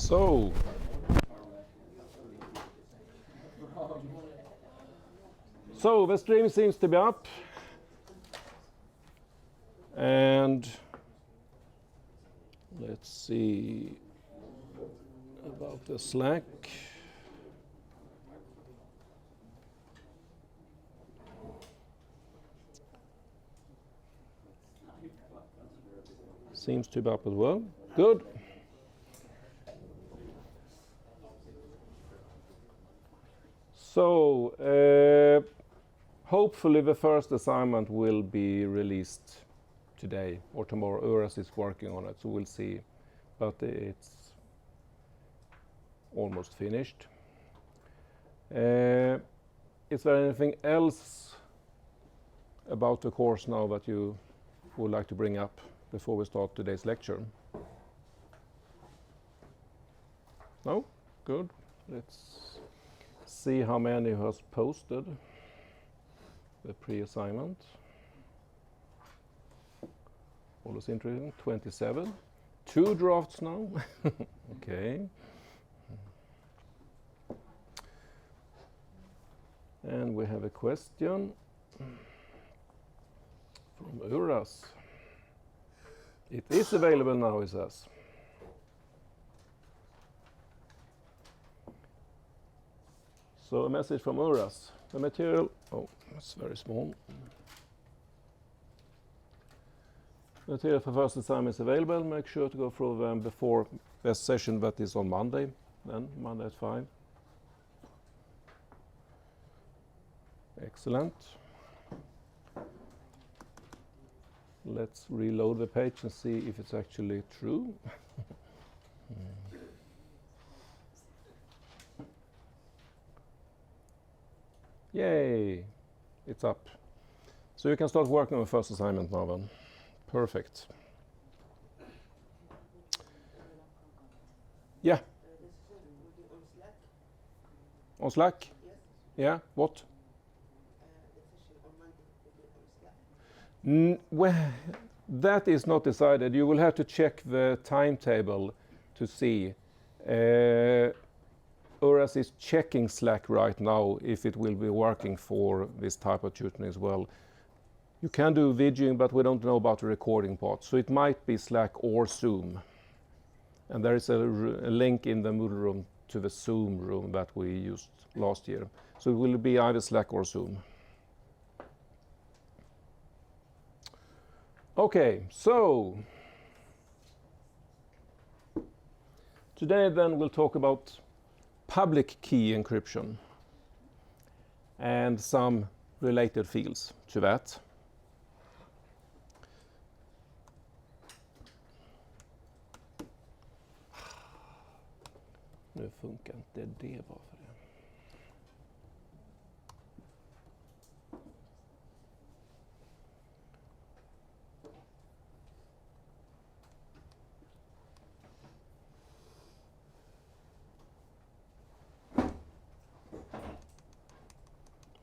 So, the stream seems to be up, and let's see about the Slack. Seems to be up as well. Good. So, hopefully the first assignment will be released today or tomorrow. Uras is working on it, so we'll see. But it's almost finished. Is there anything else about the course now that you would like to bring up before we start today's lecture? No? Good. Let's see how many has posted the pre-assignment. Always interesting. 27. 2 drafts now. Okay. And we have a question from Uras. It is available now, he says. So a message from Uras. The material, oh, it's very small. The material for first assignment is available. Make sure to go through them before the session that is on Monday. Then, Monday at 5. Excellent. Let's reload the page and see if it's actually true. Yay! It's up. So you can start working on the first assignment now then. Perfect. Yeah. On Slack? Yeah, what? Well, that is not decided. You will have to check the timetable to see. Uras is checking Slack right now if it will be working for this type of tutoring as well. You can do videoing, but we don't know about the recording part. So it might be Slack or Zoom. And there is a link in the Moodle room to the Zoom room that we used last year. So it will be either Slack or Zoom. Okay, so today then we'll talk about public key encryption and some related fields to that. Nu funkar inte det bara för det.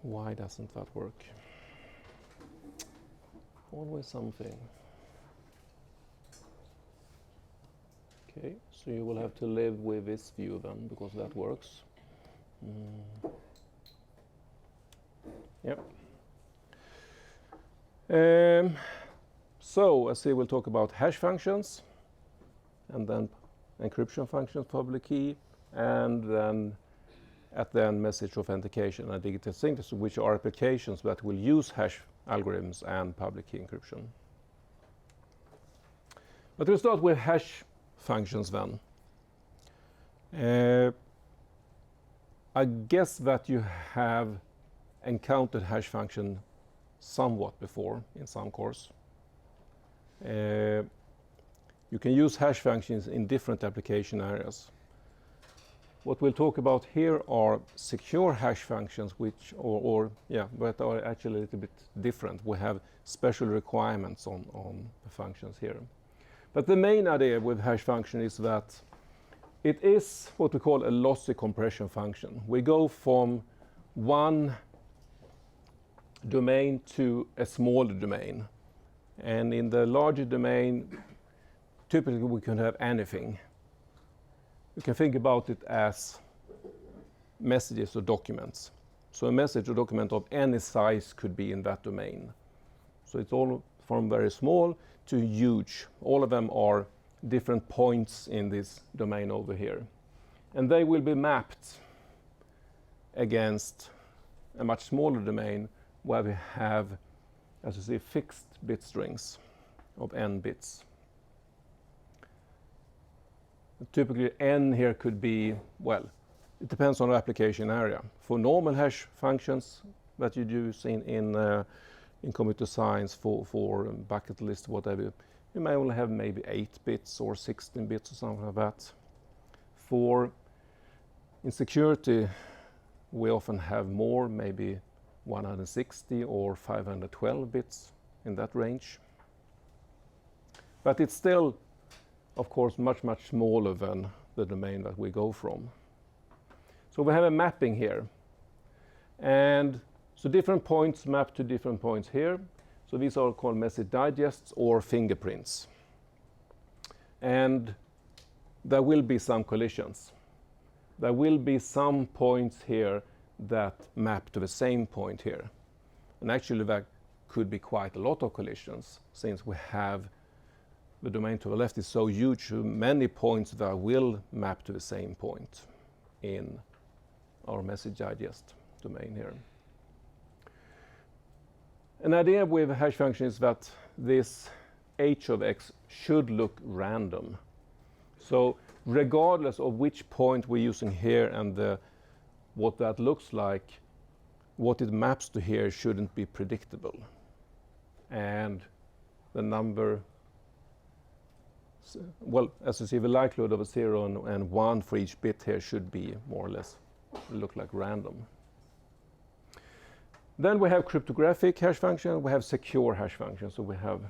Why doesn't that work? Always something. Okay, so you will have to live with this view then, because that works. Yep. So, as I will talk about hash functions, and then encryption functions, public key, and then at the end message authentication and digital signatures, which are applications that will use hash algorithms and public key encryption. But we'll start with hash functions then. I guess that you have encountered hash function somewhat before in some course. You can use hash functions in different application areas. What we'll talk about here are secure hash functions, which but are actually a little bit different. We have special requirements on the functions here. But the main idea with hash function is that it is what we call a lossy compression function. We go from one domain to a smaller domain. And in the larger domain, typically we can have anything. you can think about it as messages or documents. So a message or document of any size could be in that domain. So it's all from very small to huge. All of them are different points in this domain over here. And they will be mapped against a much smaller domain where we have, as you see, fixed bit strings of n bits. Typically n here could be, well, it depends on the application area. For normal hash functions that you use in computer science for bucket list, whatever, you may only have maybe 8 bits or 16 bits or something like that. In security, we often have more, maybe 160 or 512 bits in that range. But it's still, of course, much, much smaller than the domain that we go from. So we have a mapping here. And so different points map to different points here. So these are called message digests or fingerprints. And there will be some collisions. There will be some points here that map to the same point here. And actually there could be quite a lot of collisions, since we have the domain to the left is so huge, many points that will map to the same point in our message digest domain here. An idea with a hash function is that this h of x should look random. So regardless of which point we're using here and what that looks like, what it maps to here shouldn't be predictable. And the number, well, as you see, the likelihood of a 0 and 1 for each bit here should be more or less look like random. Then we have cryptographic hash function, we have secure hash function, so we have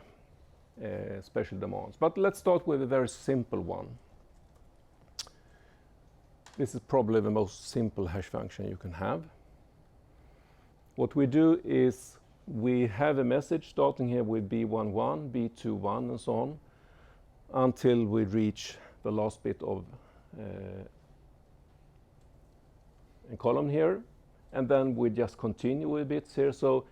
special demands. But let's start with a very simple one. This is probably the most simple hash function you can have. What we do is we have a message starting here with B11, B21, and so on, until we reach the last bit of a column here. And then we just continue with bits here, so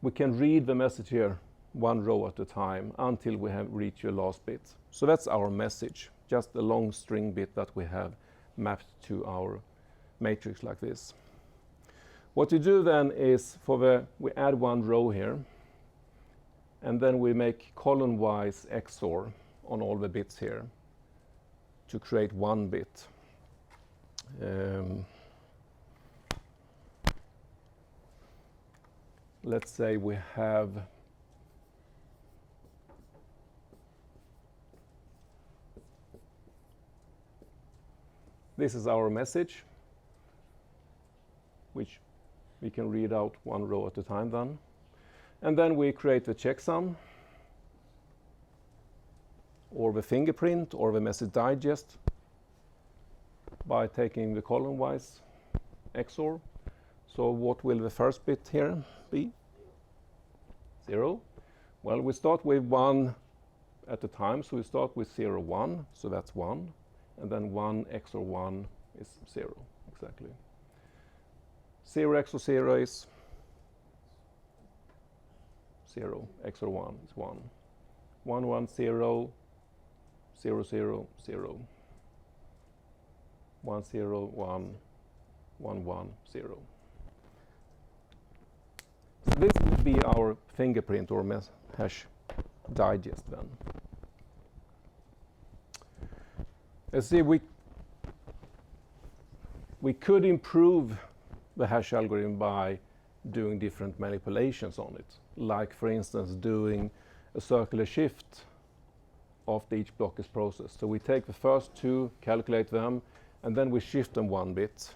we can read the message here one row at a time until we have reached your last bit. So that's our message, just a long string bit that we have mapped to our matrix like this. What we do then is we add one row here, and then we make column-wise XOR on all the bits here to create one bit. Let's say we have this is our message, which we can read out one row at a time then. And then we create the checksum, or the fingerprint, or the message digest by taking the column-wise XOR. So what will the first bit here be? 0. Well, we start with 1 at a time, so we start with 0, 1, so that's 1, and then 1 XOR 1 is 0, exactly. 0 XOR 0 is 0, XOR 1 is 1. 1, 1, 0, 0, 0, 0. 1, 0, 1, 1, 1, 0. So this would be our fingerprint or hash digest then. Let's see, we could improve the hash algorithm by doing different manipulations on it. Like, for instance, doing a circular shift after each block is processed. So we take the first two, calculate them, and then we shift them one bit.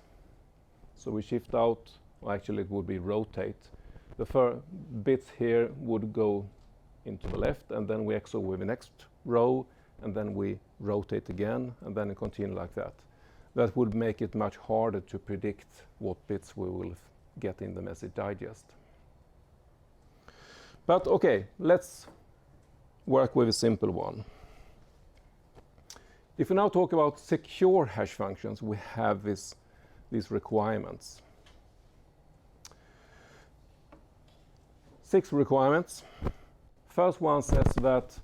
So we shift out, well, actually it would be rotate. The first bits here would go into the left, and then we XOR with the next row, and then we rotate again, and then continue like that. That would make it much harder to predict what bits we will get in the message digest. But okay, let's work with a simple one. If we now talk about secure hash functions, we have these requirements. 6 requirements. First one says that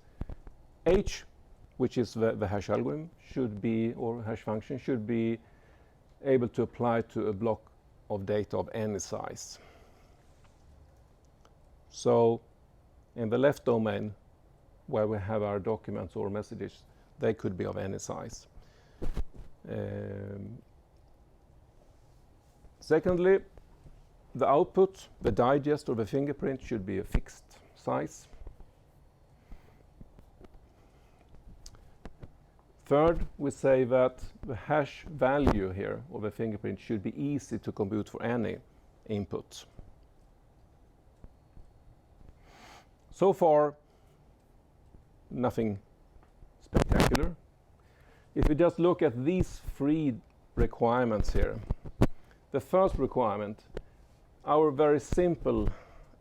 H, which is the hash algorithm, should be, or hash function, should be able to apply to a block of data of any size. So in the left domain, where we have our documents or messages, they could be of any size. Secondly, the output, the digest or the fingerprint, should be a fixed size. Third, we say that the hash value here of the fingerprint should be easy to compute for any input. So far, nothing spectacular. If we just look at these 3 requirements here, the first requirement, our very simple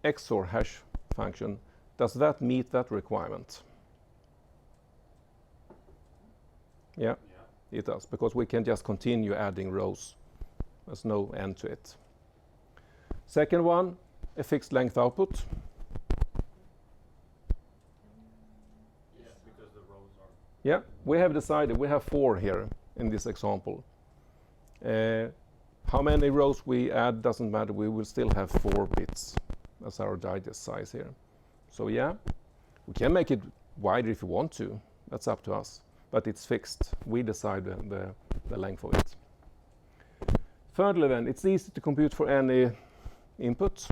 XOR hash function, does that meet that requirement? Yeah, it does, because we can just continue adding rows. There's no end to it. Second one, a fixed length output. Yes, because the rows are... Yeah, we have decided, we have 4 here in this example. How many rows we add doesn't matter, we will still have 4 bits as our digest size here. So yeah, we can make it wider if we want to, that's up to us. But it's fixed. We decide the length of it. Thirdly then, it's easy to compute for any input.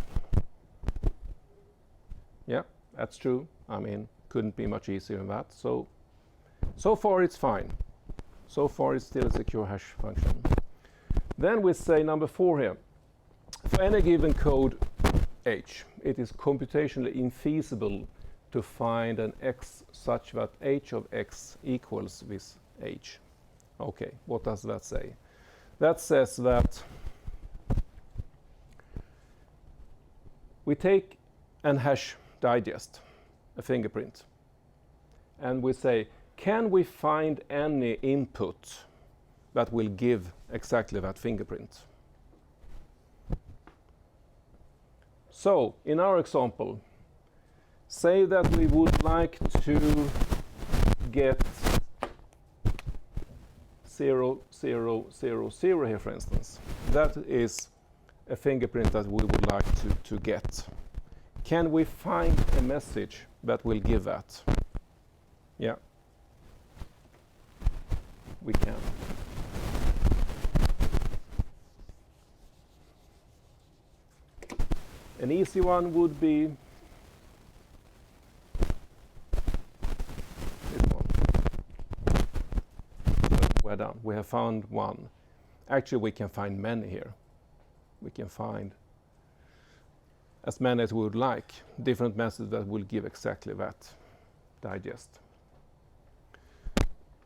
Yeah, that's true. I mean, couldn't be much easier than that. So far it's fine. So far it's still a secure hash function. Then we say number 4 here. For any given code H, it is computationally infeasible to find an x such that h of x equals this h. Okay, what does that say? That says that we take an hash digest, a fingerprint, and we say, can we find any input that will give exactly that fingerprint? So, in our example, say that we would like to get 0, 0, 0, 0 here, for instance. That is a fingerprint that we would like to get. Can we find a message that will give that? Yeah. We can. An easy one would be we're done. We have found one. Actually, we can find many here. We can find as many as we would like, different methods that will give exactly that digest.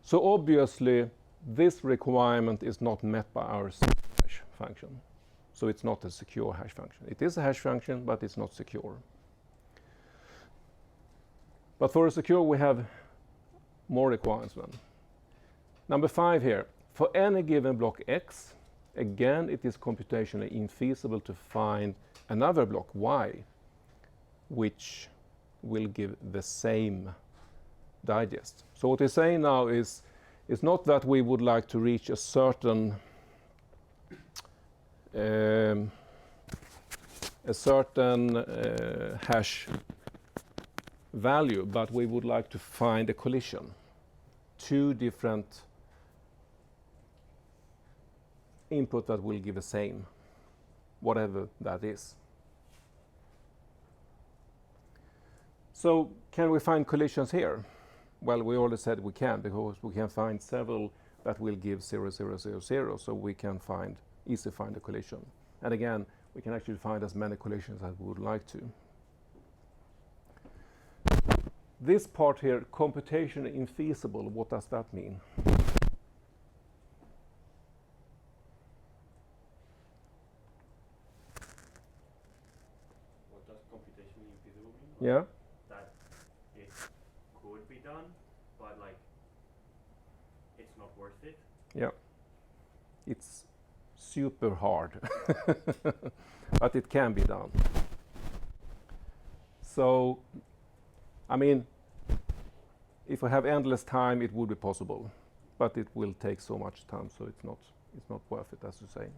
So obviously, this requirement is not met by our hash function. So it's not a secure hash function. It is a hash function, but it's not secure. But for a secure, we have more requirements then. Number 5 here, for any given block X, again, it is computationally infeasible to find another block Y, which will give the same digest. So what we're saying now is not that we would like to reach a certain hash value, but we would like to find a collision. 2 different input that will give the same, whatever that is. So can we find collisions here? Well, we already said we can, because we can find several that will give 0, 0, 0, 0, so we can easily find a collision. And again, we can actually find as many collisions as we would like to. This part here, computationally infeasible, what does that mean? What does computationally infeasible mean? Yeah? That it could be done, but like it's worth it? Yeah. It's super hard, but it can be done. So, I mean, if we have endless time, it would be possible, but it will take so much time, so it's not worth it, as you say.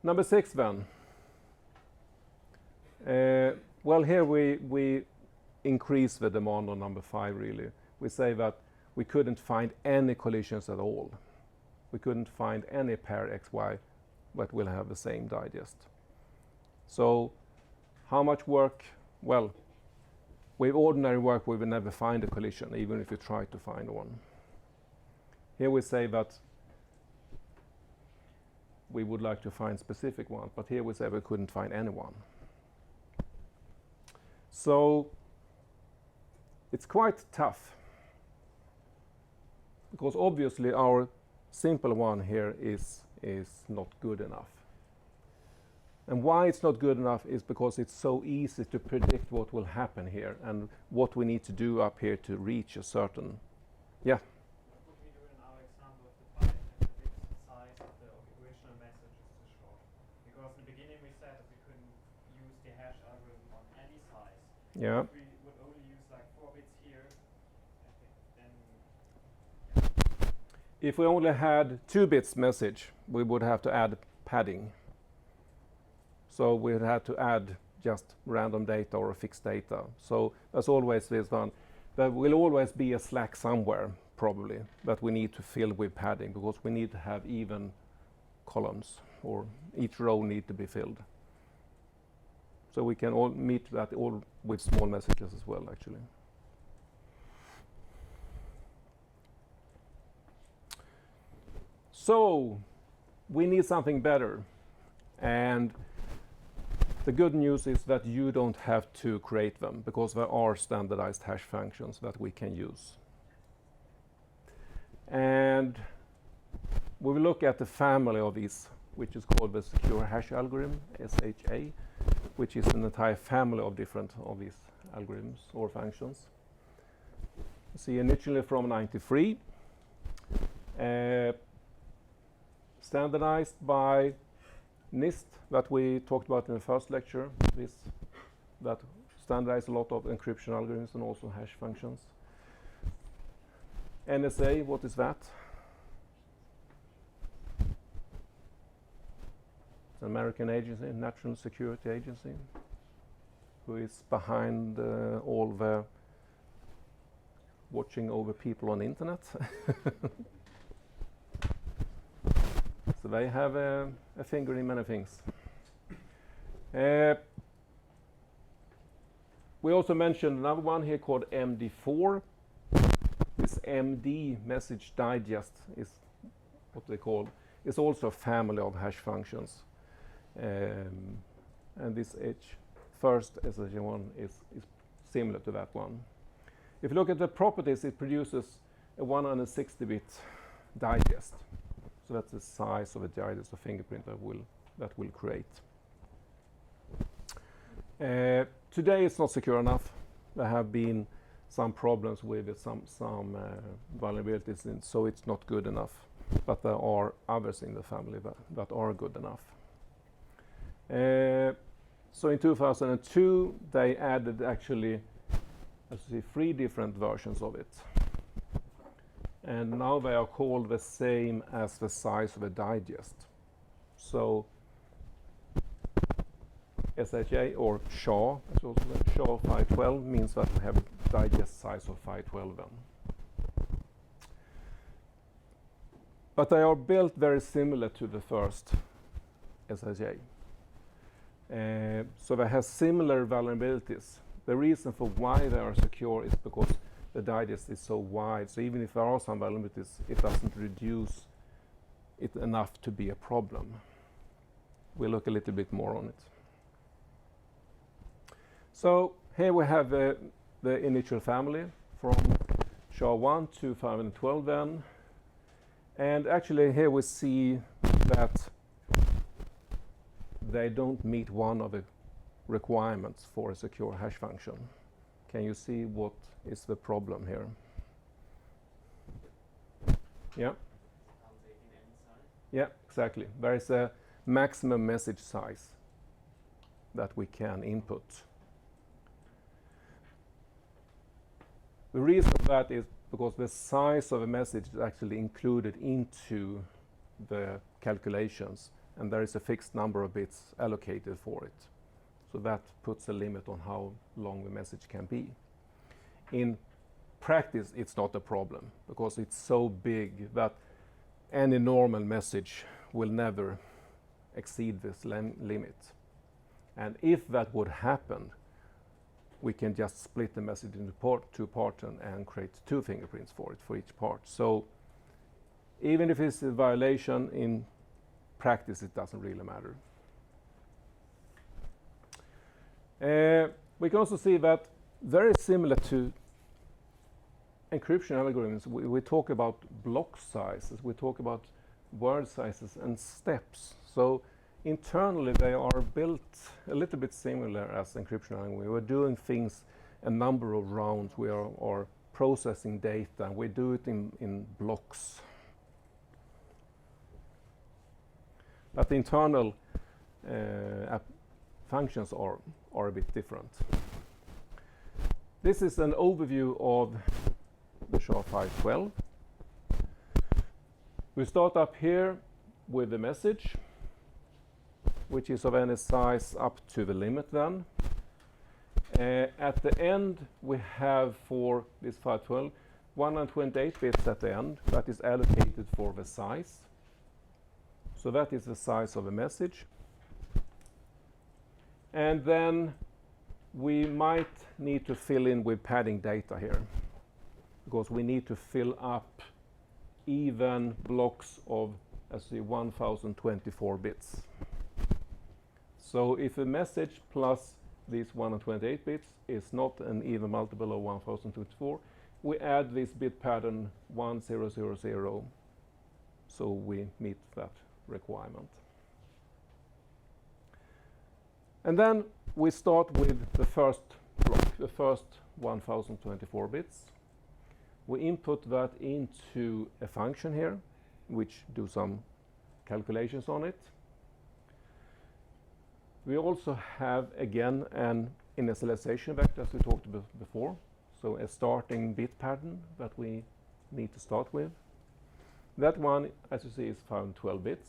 Number 6 then. Well, here we increase the demand on number 5, really. We say that we couldn't find any collisions at all. We couldn't find any pair XY that will have the same digest. So how much work? Well, with ordinary work we will never find a collision, even if you try to find one. Here we say that we would like to find specific ones, but here we say we couldn't find anyone. So it's quite tough, because obviously our simple one here is not good enough. And why it's not good enough is because it's so easy to predict what will happen here and what we need to do up here to reach a certain, yeah. What would we do in our example of the byte and the bit size of the original message is too short? Because in the beginning we said that we couldn't use the hash algorithm on any size. Yeah. If we would only use like 4 bits here, I think then If we only had 2 bits message, we would have to add padding. So we'd have to add just random data or fixed data. So there's always this one. There will always be a slack somewhere, probably, that we need to fill with padding, because we need to have even columns, or each row need to be filled. So we can all meet that all with small messages as well, actually. So we need something better. And the good news is that you don't have to create them, because there are standardized hash functions that we can use. And we will look at the family of these, which is called the secure hash algorithm, SHA, which is an entire family of different of these algorithms or functions. See, initially from 93, standardized by NIST that we talked about in the first lecture, that standardize a lot of encryption algorithms and also hash functions. NSA, what is that? It's an American agency, National Security Agency, who is behind all the watching over people on the internet. So they have a finger in many things. We also mentioned another one here called MD4. This MD, message digest, is what they call. It's also a family of hash functions. And this first SHA1 is similar to that one. If you look at the properties, it produces a 160-bit digest. So that's the size of a digest of fingerprint that will create. Today it's not secure enough. There have been some problems with it, some vulnerabilities, so it's not good enough. But there are others in the family that are good enough. So in 2002 they added actually, as you see, 3 different versions of it. And now they are called the same as the size of a digest. So SHA or SHA, SHA 512 means that we have a digest size of 512 then. But they are built very similar to the first SHA. So they have similar vulnerabilities. The reason for why they are secure is because the digest is so wide, so even if there are some vulnerabilities, it doesn't reduce it enough to be a problem. We'll look a little bit more on it. So here we have the initial family from SHA-1 to 512 then. And actually here we see that they don't meet one of the requirements for a secure hash function. Can you see what is the problem here? Yeah. I'll take in any size. Yeah, exactly. There is a maximum message size that we can input. The reason for that is because the size of a message is actually included into the calculations, and there is a fixed number of bits allocated for it. So that puts a limit on how long the message can be. In practice, it's not a problem because it's so big that any normal message will never exceed this limit. And if that would happen, we can just split the message into two parts and create two fingerprints for it, for each part. So even if it's a violation, in practice it doesn't really matter. We can also see that very similar to encryption algorithms, we talk about block sizes, we talk about word sizes and steps. So internally they are built a little bit similar as encryption algorithms. We are doing things a number of rounds, we are processing data, we do it in blocks. But the internal functions are a bit different. This is an overview of the SHA-512. We start up here with the message, which is of any size up to the limit then. At the end we have for this 512 128 bits at the end that is allocated for the size. So that is the size of a message. And then we might need to fill in with padding data here, because we need to fill up even blocks of, let's see, 1024 bits. So if a message plus these 128 bits is not an even multiple of 1024, we add this bit pattern 1000, so we meet that requirement. And then we start with the first block, the first 1024 bits. We input that into a function here, which do some calculations on it. We also have, again, an initialization vector, as we talked about before. So a starting bit pattern that we need to start with. That one, as you see, is 512 bits,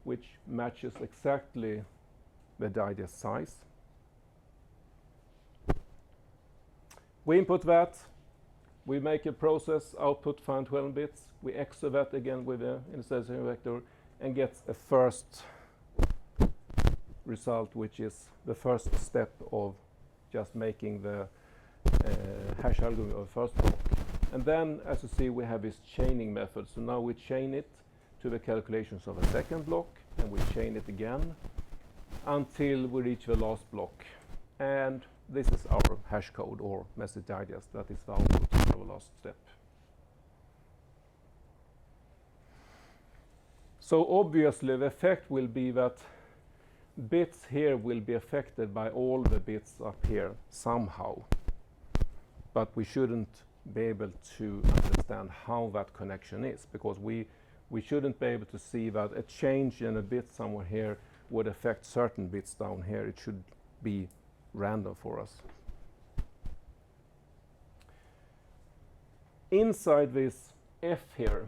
which matches exactly the digest size. We input that, we make a process output 512 bits, we XOR that again with the initialization vector and get a first result, which is the first step of just making the hash algorithm of the first block. And then, as you see, we have this chaining method. So now we chain it to the calculations of a second block, and we chain it again until we reach the last block. And this is our hash code or message digest. That is the output of our last step. So obviously the effect will be that bits here will be affected by all the bits up here somehow. But we shouldn't be able to understand how that connection is, because we shouldn't be able to see that a change in a bit somewhere here would affect certain bits down here. It should be random for us. Inside this F here,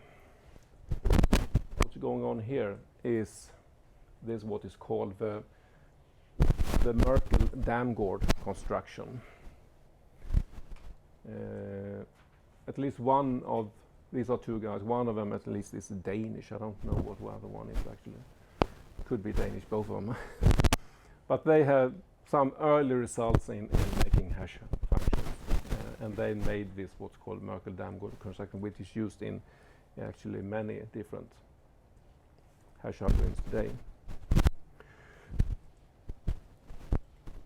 what's going on here is this what is called the Merkel-Damgård construction. At least one of these are two guys. One of them at least is Danish. I don't know what the other one is actually. Could be Danish, both of them. But they have some early results in making hash functions, and they made this what's called Merkel-Damgård construction, which is used in actually many different hash algorithms today.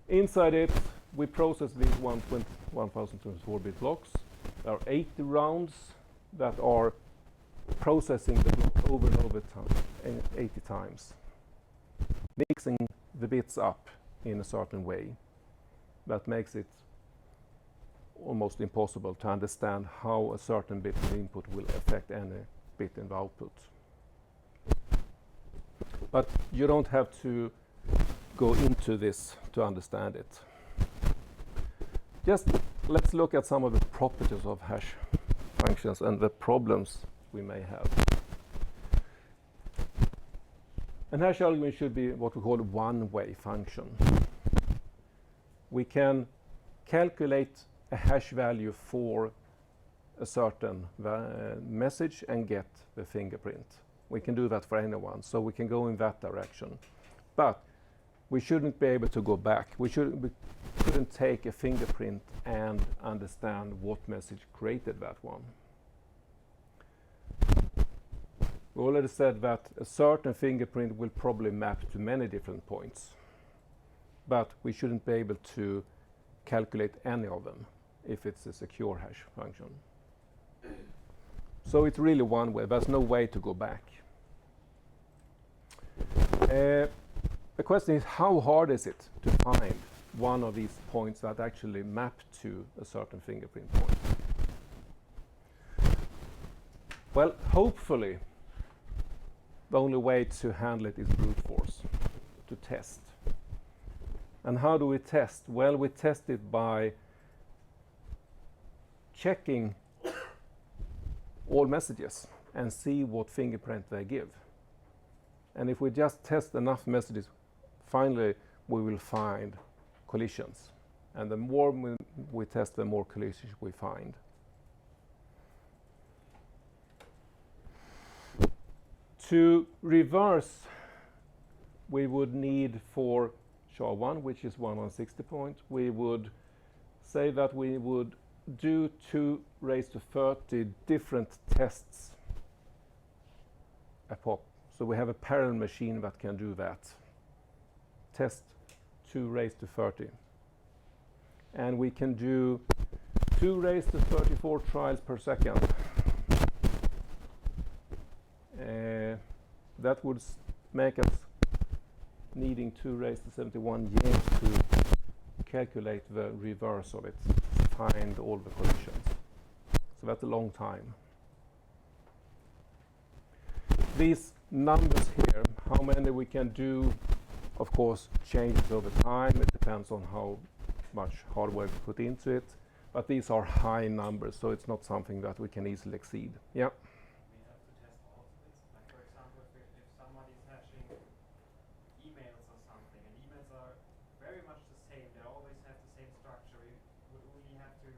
Inside it, we process these 1024-bit blocks. There are 80 rounds that are processing the block over and over 80 times, mixing the bits up in a certain way that makes it almost impossible to understand how a certain bit of input will affect any bit in the output. But you don't have to go into this to understand it. Just let's look at some of the properties of hash functions and the problems we may have. An hash algorithm should be what we call a one-way function. We can calculate a hash value for a certain message and get the fingerprint. We can do that for anyone, so we can go in that direction. But we shouldn't be able to go back. We couldn't take a fingerprint and understand what message created that one. We already said that a certain fingerprint will probably map to many different points, but we shouldn't be able to calculate any of them if it's a secure hash function. So it's really one way. There's no way to go back. The question is, how hard is it to find one of these points that actually map to a certain fingerprint point? Well, hopefully, the only way to handle it is brute force, to test. And how do we test? Well, we test it by checking all messages and see what fingerprint they give. And if we just test enough messages, finally we will find collisions. And the more we test, the more collisions we find. To reverse, we would need for SHA-1, which is 1 on 60 point, we would say that we would do 2 raised to 30 different tests a pop. So we have a parallel machine that can do that. Test 2 raised to 30. And we can do 2 raised to 34 trials per second. That would make us needing 2 raised to 71 years to calculate the reverse of it, find all the collisions. So that's a long time. These numbers here, how many we can do, of course, changes over time. It depends on how much hardware we put into it. But these are high numbers, so it's not something that we can easily exceed. Yeah. We have to test all of this. Like for example, if somebody's hashing emails or something, and emails are very much the same, they always have the same structure. We would only have to,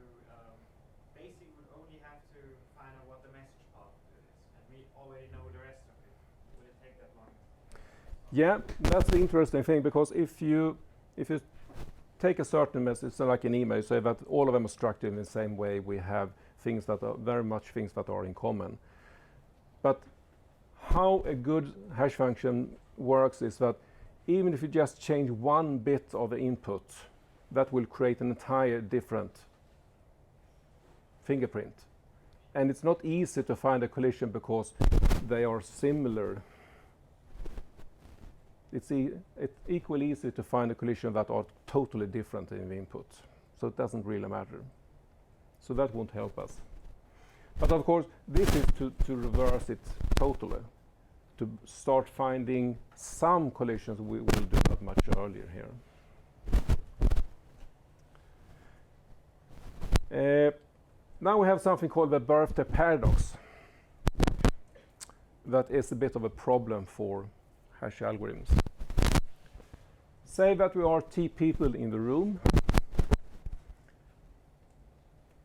basically would only have to find out what the message part of it is, and we already know the rest of it. Will it take that long? Yeah, that's the interesting thing, because if you take a certain message, so like an email, say that all of them are structured in the same way, we have things that are very much things that are in common. But how a good hash function works is that even if you just change one bit of the input, that will create an entire different fingerprint. And it's not easy to find a collision because they are similar. It's equally easy to find a collision that are totally different in the input. So it doesn't really matter. So that won't help us. But of course, this is to reverse it totally. To start finding some collisions, we will do that much earlier here. Now we have something called the birthday paradox. That is a bit of a problem for hash algorithms. Say that we are T people in the room.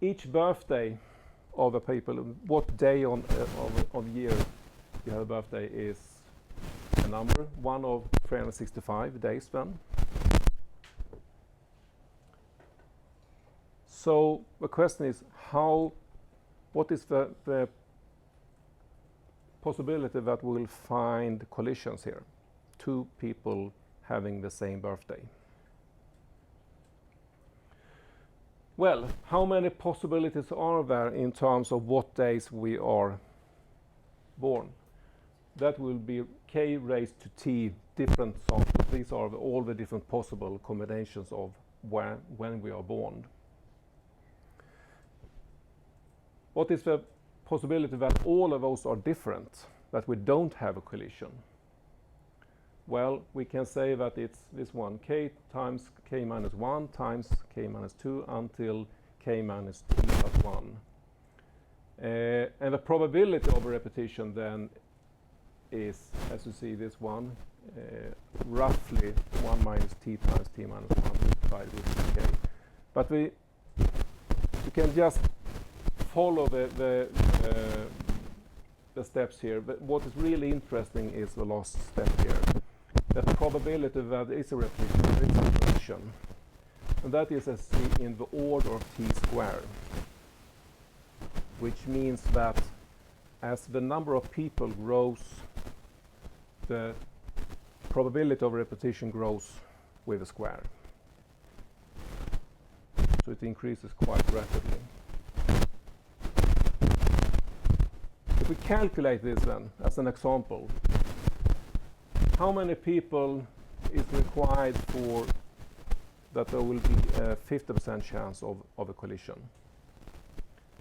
Each birthday of a people, what day of year you have a birthday is a number, 1 of 365 days then. So the question is, what is the possibility that we'll find collisions here? 2 people having the same birthday. Well, how many possibilities are there in terms of what days we are born? That will be k raised to t different samples. These are all the different possible combinations of when we are born. What is the possibility that all of those are different, that we don't have a collision? Well, we can say that it's this one, k times k minus 1 times k minus 2 until k minus t plus 1. And the probability of a repetition then is, as you see, this one, roughly 1 minus t times t minus 1 divided with k. But we can just follow the steps here. But what is really interesting is the last step here. The probability that there is a repetition, there is a collision. And that is, as see, in the order of t squared. Which means that as the number of people grows, the probability of repetition grows with a square. So it increases quite rapidly. If we calculate this then, as an example, how many people is required for that there will be a 50% chance of a collision?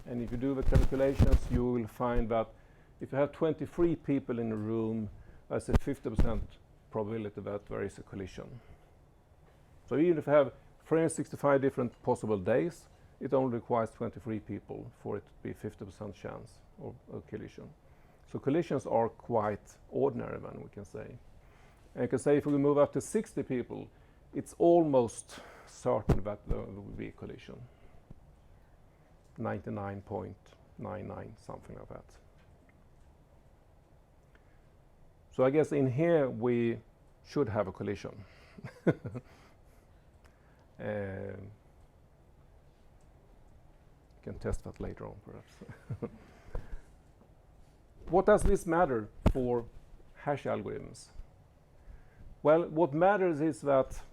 And if you do the calculations, you will find that if you have 23 people in a room, that's a 50% probability that there is a collision. So even if you have 365 different possible days, it only requires 23 people for it to be 50% chance of a collision. So collisions are quite ordinary then, we can say. And you can say if we move up to 60 people, it's almost certain that there will be a collision. 99.99, something like that. So I guess in here we should have a collision. You can test that later on, perhaps. What does this matter for hash algorithms? Well, what matters is that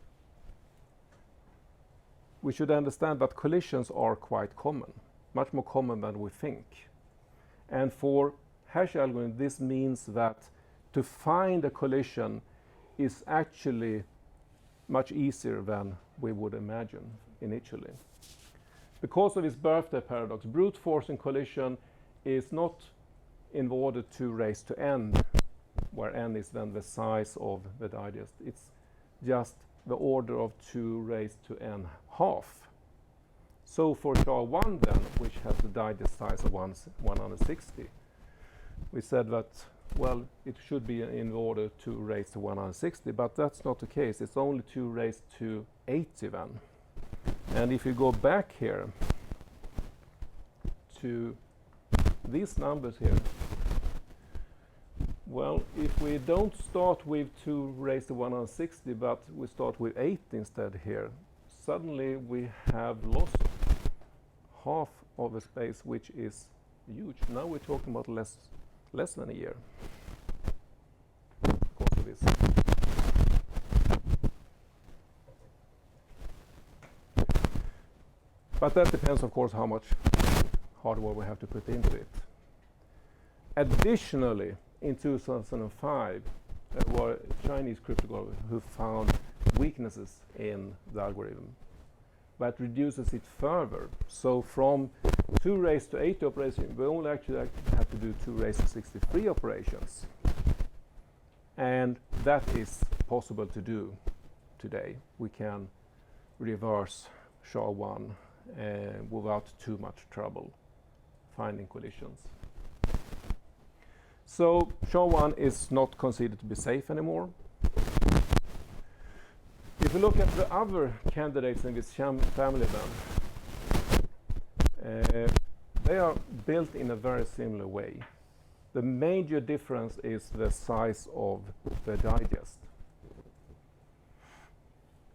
we should understand that collisions are quite common, much more common than we think. And for hash algorithms, this means that to find a collision is actually much easier than we would imagine initially. Because of this birthday paradox, brute forcing collision is not in the order 2 raised to n, where n is then the size of the digest. It's just the order of 2 raised to n half. So for SHA-1 then, which has the digest size of 160, we said that, well, it should be in the order 2 raised to 160, but that's not the case. It's only 2 raised to 80 then. And if you go back here to these numbers here, well, if we don't start with 2 raised to 160, but we start with 8 instead here, suddenly we have lost half of the space, which is huge. Now we're talking about less than a year because of this. But that depends, of course, how much hardware we have to put into it. Additionally, in 2005, there were Chinese cryptographers who found weaknesses in the algorithm that reduces it further. So from 2 raised to 80 operations, we only actually have to do 2 raised to 63 operations. And that is possible to do today. We can reverse SHA-1 without too much trouble finding collisions. So SHA-1 is not considered to be safe anymore. If you look at the other candidates in this family then, they are built in a very similar way. The major difference is the size of the digest.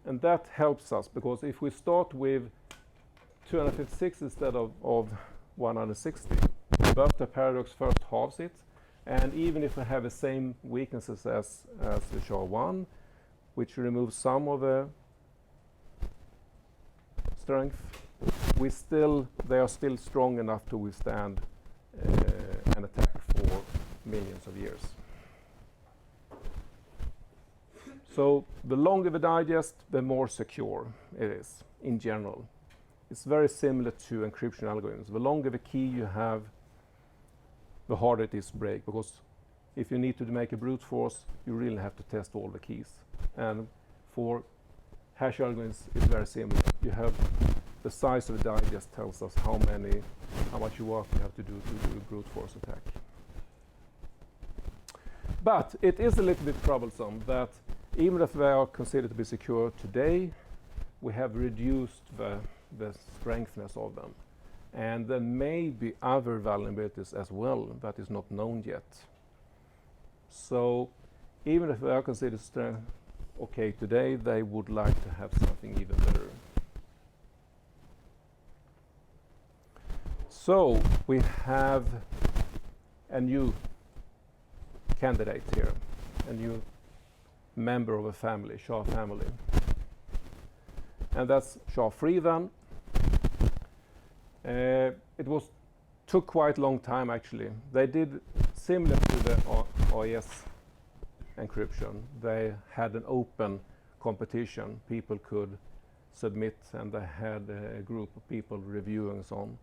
And that helps us, because if we start with 256 instead of 160, the birthday paradox first halves it, and even if we have the same weaknesses as the SHA-1, which removes some of the strength, they are still strong enough to withstand an attack for millions of years. So the longer the digest, the more secure it is in general. It's very similar to encryption algorithms. The longer the key you have, the harder it is to break, because if you need to make a brute force, you really have to test all the keys. And for hash algorithms, it's very similar. You have the size of the die just tells us how much work you have to do a brute force attack. But it is a little bit troublesome that even if they are considered to be secure today, we have reduced the strengthness of them. And there may be other vulnerabilities as well that is not known yet. So even if they are considered okay today, they would like to have something even better. So we have a new candidate here, a new member of a family, SHA family. And that's SHA-3 then. It took quite a long time actually. They did similar to the OIS encryption. They had an open competition. People could submit, and they had a group of people reviewing and so on.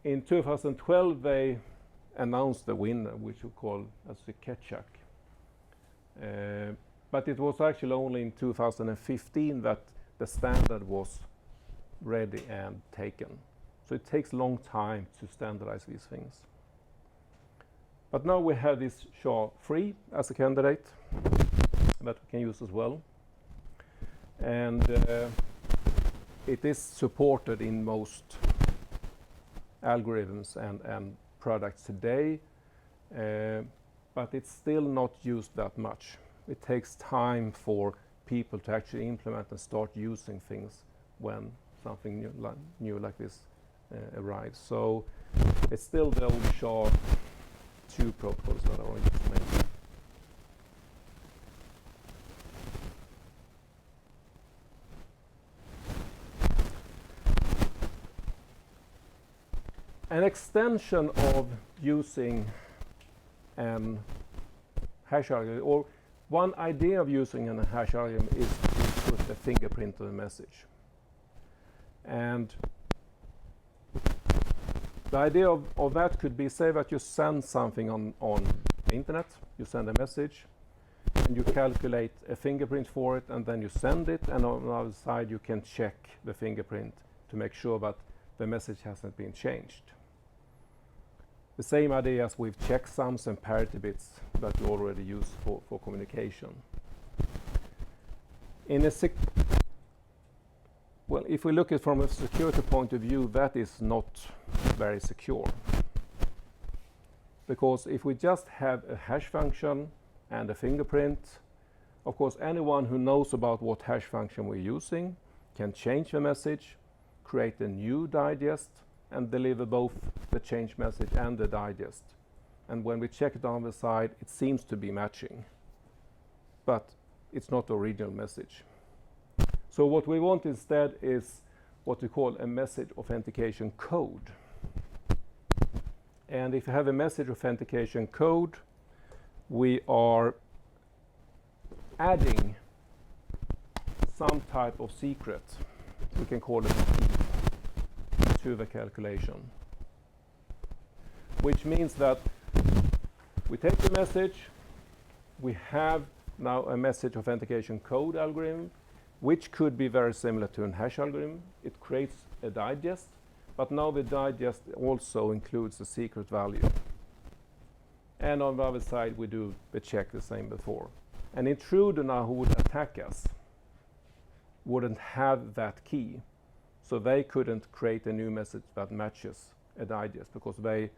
In 2012, they announced the winner, which we call as the Ketchak. But it was actually only in 2015 that the standard was ready and taken. So it takes a long time to standardize these things. But now we have this SHA-3 as a candidate that we can use as well. And it is supported in most algorithms and products today, but it's still not used that much. It takes time for people to actually implement and start using things when something new like this arrives. So it's still the old SHA-2 protocols that are used mainly. An extension of using hash algorithm, or one idea of using a hash algorithm, is to put a fingerprint on a message. And the idea of that could be, say that you send something on the internet, you send a message, and you calculate a fingerprint for it, and then you send it, and on the other side you can check the fingerprint to make sure that the message hasn't been changed. The same idea as with checksums and parity bits that you already use for communication. Well, if we look at it from a security point of view, that is not very secure. Because if we just have a hash function and a fingerprint, of course anyone who knows about what hash function we're using can change the message, create a new digest, and deliver both the change message and the digest. And when we check it on the side, it seems to be matching, but it's not the original message. So what we want instead is what we call a message authentication code. And if you have a message authentication code, we are adding some type of secret, we can call it a key, to the calculation. Which means that we take the message, we have now a message authentication code algorithm, which could be very similar to a hash algorithm. It creates a digest, but now the digest also includes the secret value. And on the other side, we do the check the same before. An intruder now who would attack us wouldn't have that key, so they couldn't create a new message that matches a digest, because they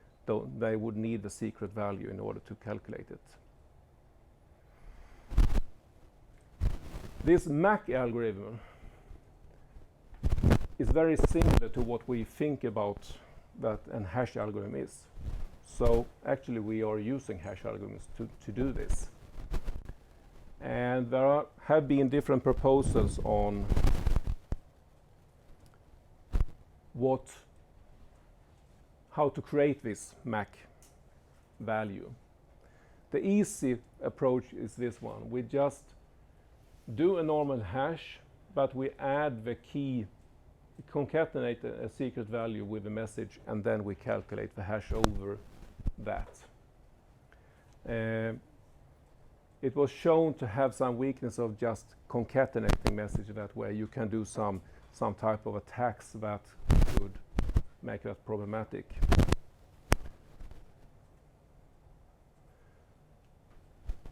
would need the secret value in order to calculate it. This MAC algorithm is very similar to what we think about that a hash algorithm is. So actually we are using hash algorithms to do this. And there have been different proposals on how to create this MAC value. The easy approach is this one. We just do a normal hash, but we add the key, concatenate a secret value with the message, and then we calculate the hash over that. It was shown to have some weakness of just concatenating message that way. You can do some type of attacks that could make that problematic.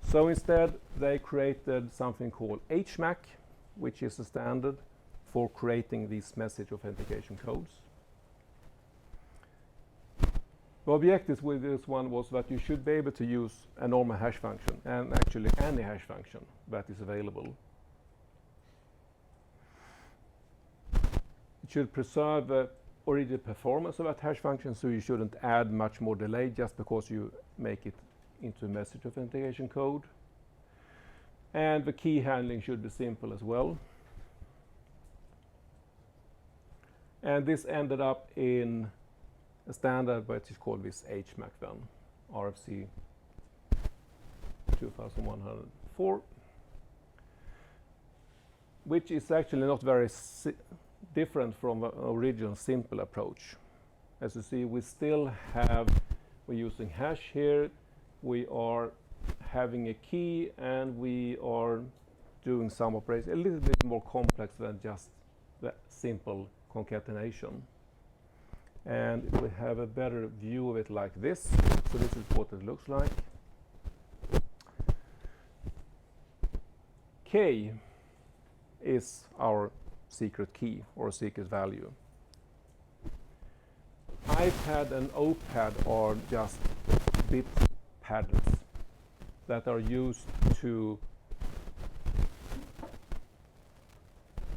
So instead, they created something called HMAC, which is a standard for creating these message authentication codes. The objective with this one was that you should be able to use a normal hash function, and actually any hash function that is available. It should preserve the original performance of that hash function, so you shouldn't add much more delay just because you make it into a message authentication code. And the key handling should be simple as well. And this ended up in a standard which is called this HMAC then, RFC 2104, which is actually not very different from the original simple approach. As you see, we're using hash here, we are having a key, and we are doing some operations a little bit more complex than just the simple concatenation. And we have a better view of it like this. So this is what it looks like. K is our secret key or secret value. iPad and OPAD are just bit patterns that are used to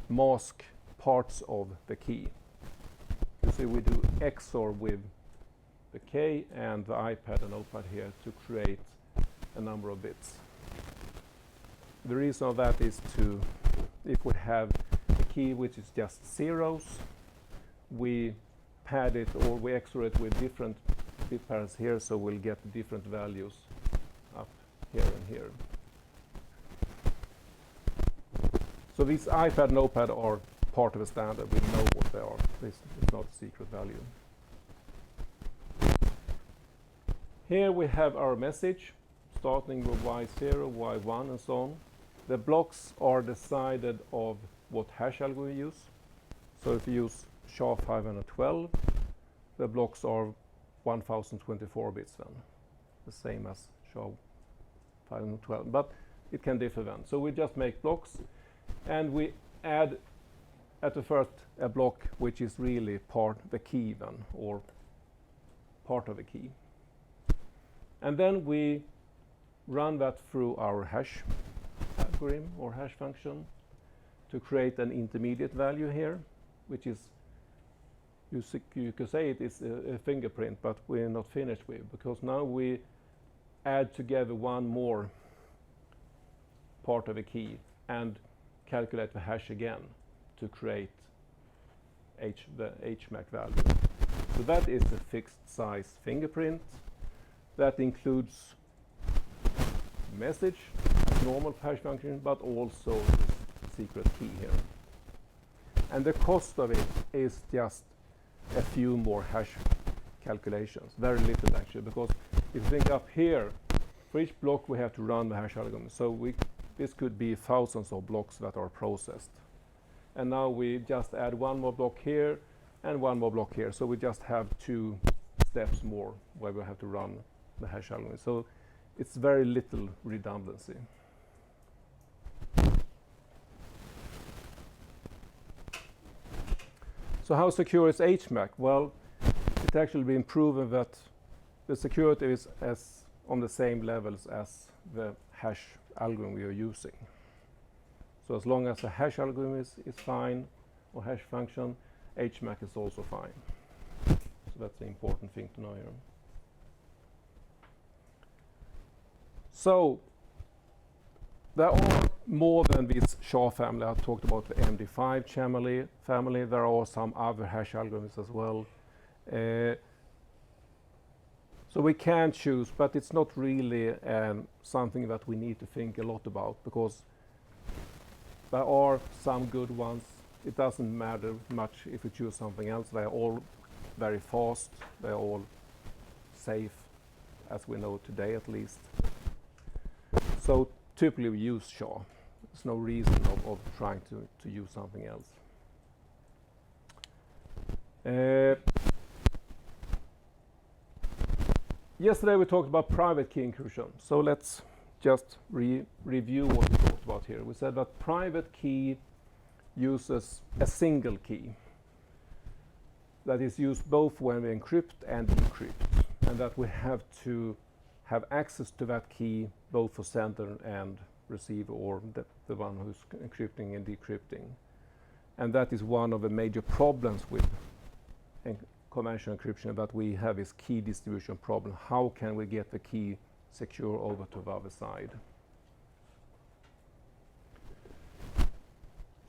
mask parts of the key. You see, we do XOR with the K and the iPad and OPAD here to create a number of bits. The reason of that is if we have a key which is just zeros, we pad it or we XOR it with different bit pairs here, so we'll get different values up here and here. So these iPad and OPAD are part of a standard. We know what they are. It's not a secret value. Here we have our message starting with Y0, Y1 and so on. The blocks are decided of what hash algorithm you use. So if you use SHA-512, the blocks are 1024 bits then, the same as SHA-512, but it can differ then. So we just make blocks, and we add at the first a block which is really the key then, or part of a key. And then we run that through our hash algorithm or hash function to create an intermediate value here, which is, you could say it is a fingerprint, but we're not finished with, because now we add together one more part of a key and calculate the hash again to create the HMAC value. So that is a fixed size fingerprint that includes message, normal hash function, but also this secret key here. And the cost of it is just a few more hash calculations, very little actually, because if you think up here, for each block we have to run the hash algorithm. So this could be thousands of blocks that are processed. And now we just add one more block here and one more block here. So we just have 2 steps more where we have to run the hash algorithm. So it's very little redundancy. So how secure is HMAC? Well, it's actually been proven that the security is on the same levels as the hash algorithm we are using. So as long as the hash algorithm is fine, or hash function, HMAC is also fine. So that's the important thing to know here. So there are more than this SHA family. I talked about the MD5 family. There are some other hash algorithms as well. So we can choose, but it's not really something that we need to think a lot about, because there are some good ones. It doesn't matter much if you choose something else. They are all very fast. They are all safe. as we know today at least. So typically we use SHA. There's no reason of trying to use something else. Yesterday we talked about private key encryption, so let's just review what we talked about here. We said that private key uses a single key that is used both when we encrypt and decrypt, and that we have to have access to that key both for sender and receiver, or the one who's encrypting and decrypting. And that is one of the major problems with conventional encryption, that we have is key distribution problem. How can we get the key secure over to the other side?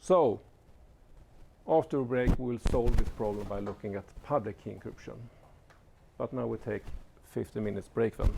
So, after a break, we'll solve this problem by looking at public key encryption. But now we take 50 minutes break then.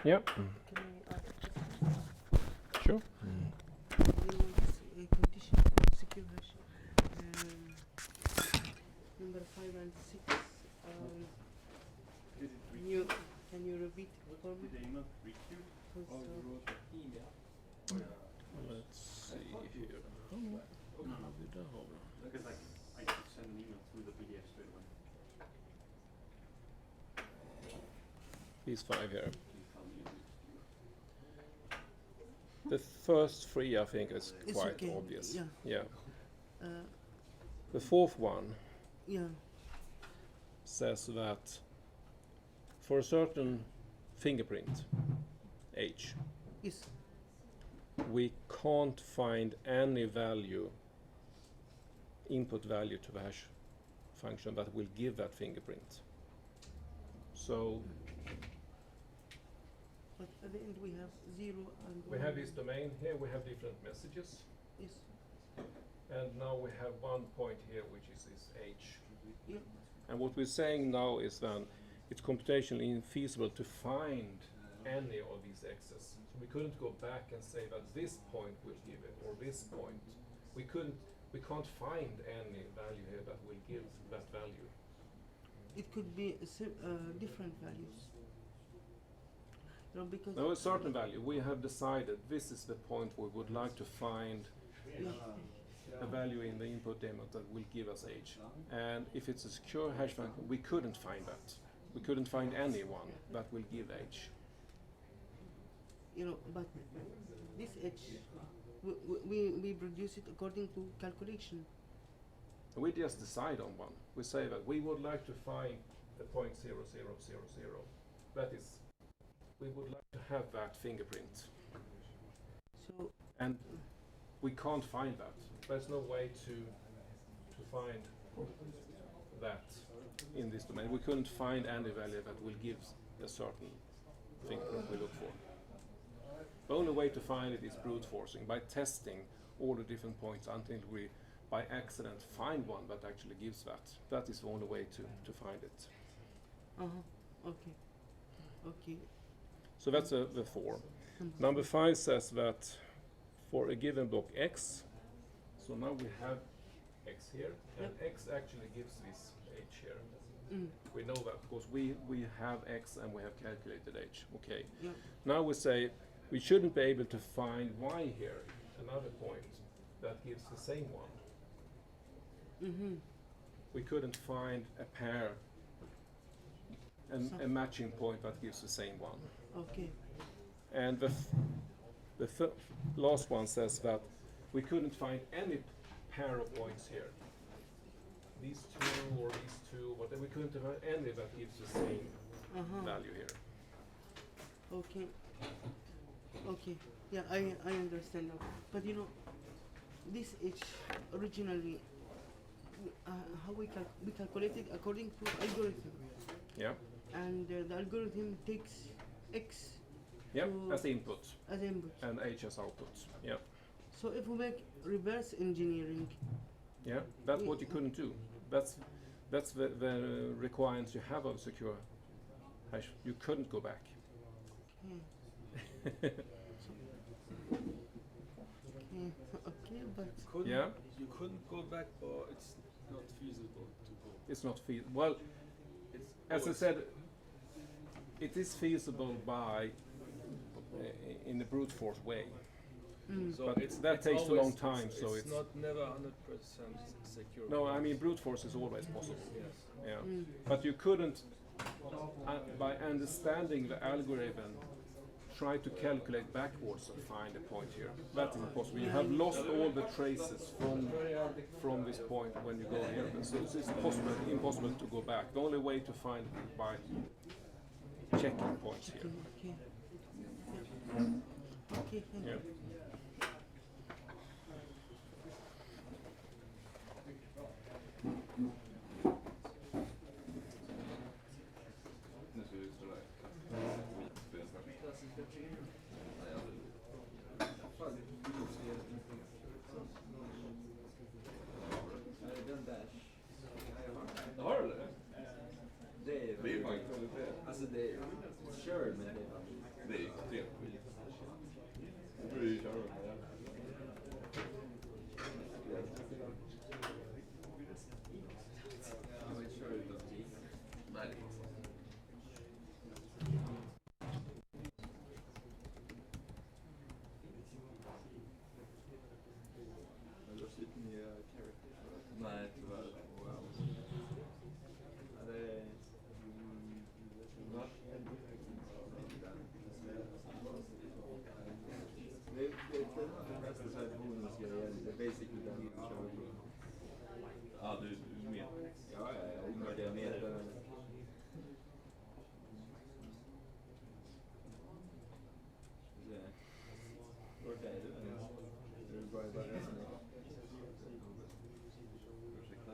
Yep. Can I ask a question? Sure. We want this condition for secure hash. Number 5 and 6. Can you repeat it for me? Did the email reach you? Let's see here. Because I could send an email through the PDF straight away. These 5 here. Please tell me. The first 3 I think is It's quite okay, obvious. yeah. Yeah. Uh, The fourth one yeah. says that for a certain fingerprint, H, Yes. we can't find any value, input value to the hash function that will give that fingerprint. So But at the end we have 0 and we 1. have this domain here, we have different messages, Yes. and now we have one point here which is this H. Yeah. And what we're saying now is then it's computationally infeasible to find any of these X's. So we couldn't go back and say that this point will give it, or this point. We can't find any value here that will give that value. It could be different values. No, because Now a certain value, we have decided this is the point we would like to find yeah. a value in the input demo that will give us H. And if it's a secure hash function, we couldn't find that. We couldn't find any one that will give H. But this H, we produce it according to calculation. And we just decide on one. We say that we would like to find the point 0, 0, 0, 0. That is, we would like to have that fingerprint. So And we can't find that. There's no way to find that in this domain. We couldn't find any value that will give a certain fingerprint we look for. The only way to find it is brute forcing, by testing all the different points until we, by accident, find one that actually gives that. That is the only way to find it. Okay. Okay. So that's the 4. Number Number 5 says that for a given block x, so now we have x here, and x actually gives this h here. Mm. We know that because we have x and we have calculated h. Okay. Yeah. Now we say we shouldn't be able to find y here, another point that gives the same one. Mm-hmm. We couldn't find a pair, a matching point that gives the same one. Okay. And the last one says that we couldn't find any pair of points here. These two or these two, whatever, we couldn't find any that gives the same value here. Okay. Okay. Yeah, I understand now. But you know, this H originally, how we calculate it according to algorithm, Yeah. and the algorithm takes X Yeah, to- as input as input. and h as output. Yeah. So if we make reverse engineering, Yeah. That's what you couldn't do. That's the requirements you have of secure hash. You couldn't go back. okay, okay, but Couldn't, Yeah. You couldn't go back, or it's not feasible to go. It's not feasible. Well, It's as I always- said, it is feasible by in the brute force way. So but it's that it's takes a always- long time, so it's it's- not never 100% secure. No, I mean brute force is always possible. Yes. Yeah, but you couldn't, by understanding the algorithm, try to calculate backwards and find a point here. That's impossible. You have lost all the traces from this point when you go here, and so it's impossible to go back. The only way to find it is by checking points here. okay, okay, thank Yeah. you. Har du det? Det är ju faktiskt väldigt fel. Alltså det är kör men det är extremt skit. Du borde ju köra med det. Ja, men kör utan tid. Nej, det är inte så. Har du sett nya characters? Nej, tyvärr. Wow. Ja, det är... Det är nästa så här bonusgrejer. Det är basically den du kör på. Ja, du med. Ja, jag ingår med den. Vart är du? Är du bara i början? Ursäkta.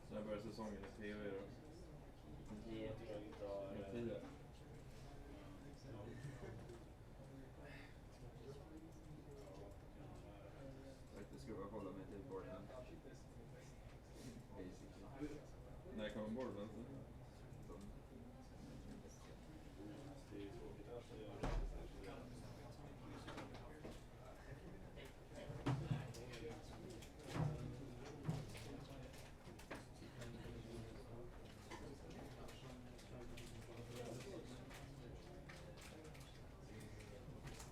Så när börjar säsongen i TV då? Med 10. ska bara hålla mig till Borderlands. Basically. När kommer Borderlands?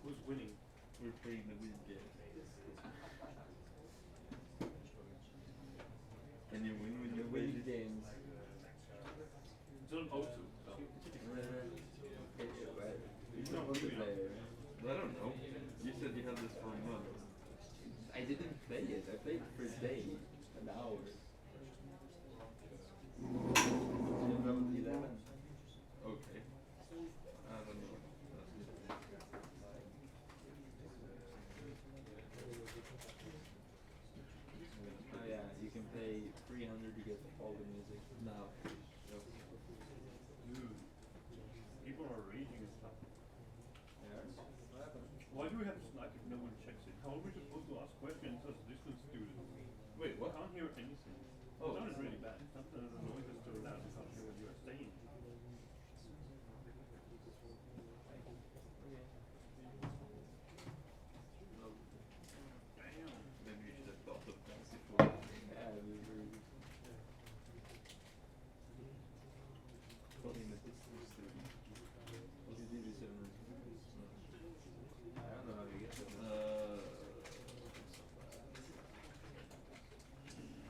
Who's winning? We're playing the weed game. And you win when you win games. It's on O2, so. It's not multiplayer. I don't know. You said you had this for a month. I didn't play it. I played it for a day, an hour. Level 11. Okay. I don't know. Oh yeah, you can pay 300 to get all the music now. Dude. People are raging and stuff. Yeah. What happened? Why do we have Slack if no one checks it? How are we supposed to ask questions as distance students? Wait, I what? can't hear anything. Oh. It sounded really bad. Sometimes the noise is so loud I can't hear what you are saying. Damn. Maybe you should have thought of that before. Yeah, we were calling the distance student. What did you do this in? I don't know how you get that.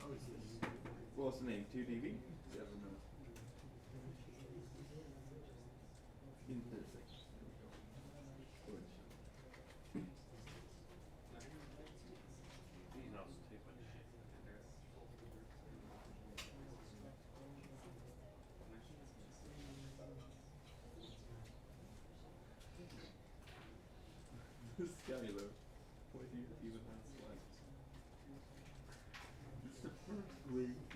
How is this? What was the name? 2DV? 7 intersection. Please not stupid shit. Skylar, why do you even have slides? It's the first week.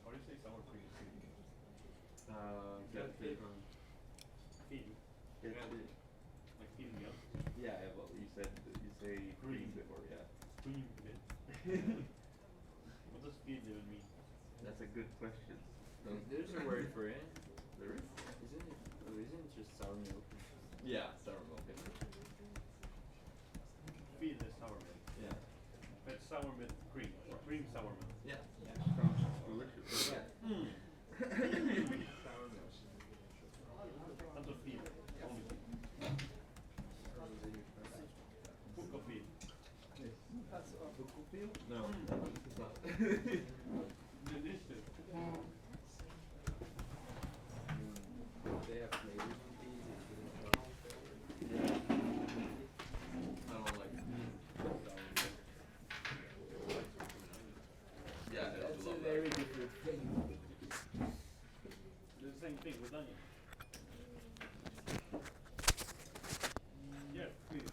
How do you say sour cream? Get the Feed. get the Like feeding milk. yeah, well you say cream before, yeah. Cream bit. What does feed even mean? That's a good question. There's a word for it. There is? Isn't it? Oh, isn't it just sour milk? Yeah, sour milk. Feed is sour milk. Yeah. But sour milk cream. Or cream sour milk. Yeah. Sounds delicious. Yeah. Mm. Sour milk. Not a feed. Only feed. Cook or feed. No, it's not. Delicious. They have flavors in these. I don't like yeah, I That's love a very different thing. The same thing with onion. Yeah, feed.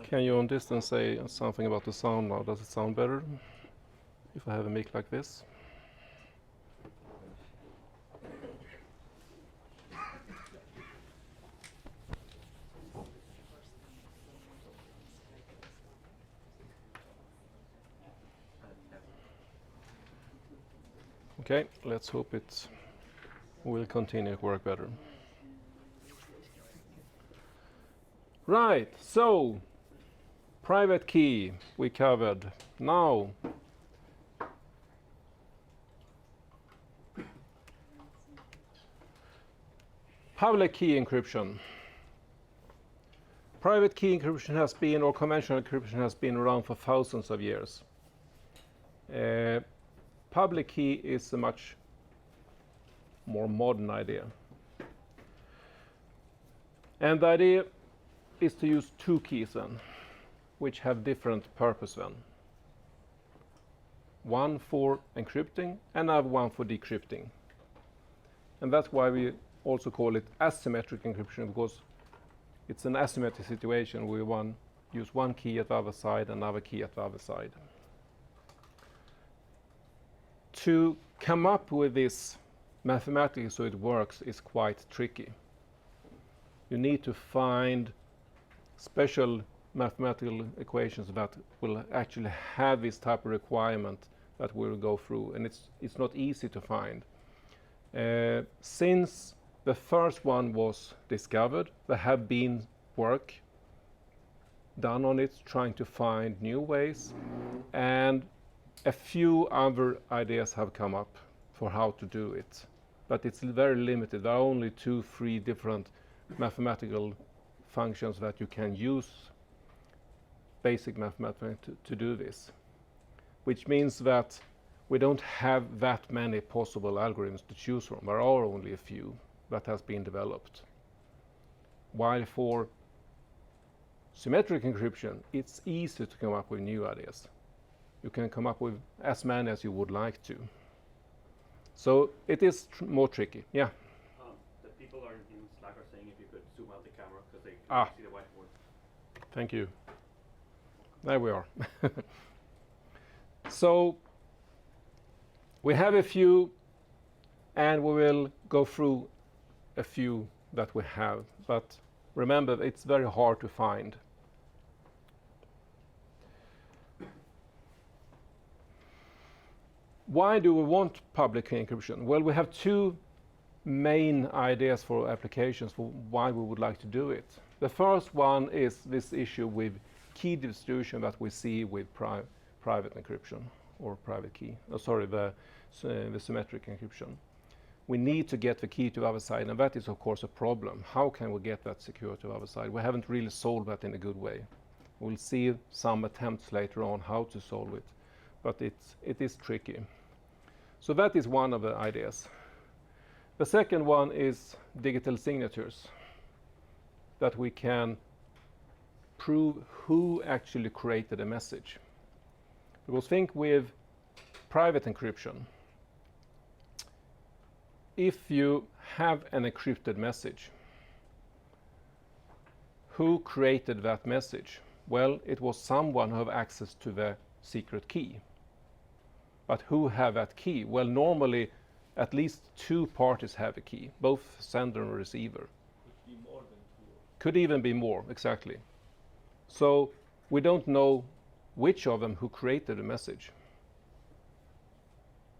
Can you on distance say something about the sound now? Does it sound better if I have a mic like this? Okay, let's hope it will continue to work better. Right, so private key we covered. Now public key encryption. Private key encryption has been, or conventional encryption has been around for thousands of years. Public key is a much more modern idea. And the idea is to use two keys then, which have different purpose then. One for encrypting, another one for decrypting. And that's why we also call it asymmetric encryption, because it's an asymmetric situation where we use one key at the other side, another key at the other side. To come up with this mathematically so it works is quite tricky. You need to find special mathematical equations that will actually have this type of requirement that we'll go through, and it's not easy to find. Since the first one was discovered, there have been work done on it, trying to find new ways, and a few other ideas have come up for how to do it. But it's very limited. There are only 2-3 different mathematical functions that you can use basic mathematics to do this, which means that we don't have that many possible algorithms to choose from. There are only a few that has been developed. While for symmetric encryption, it's easy to come up with new ideas. You can come up with as many as you would like to. So it is more tricky. Yeah. The people are in Slack are saying if you could zoom out the camera because they can see the whiteboard. Thank you. There we are. So we have a few, and we will go through a few that we have. But remember, it's very hard to find. Why do we want public key encryption? Well, we have two main ideas for applications for why we would like to do it. The first one is this issue with key distribution that we see with private encryption or private key. The symmetric encryption. We need to get the key to the other side, and that is of course a problem. How can we get that secure to the other side? We haven't really solved that in a good way. We'll see some attempts later on how to solve it, but it is tricky. So that is one of the ideas. The second one is digital signatures, that we can prove who actually created a message. Because think with private encryption, if you have an encrypted message, who created that message? Well, it was someone who had access to the secret key. But who have that key? Well, normally at least two parties have a key, both sender and receiver. Could be more than two. Could even be more, exactly. So we don't know which of them who created the message.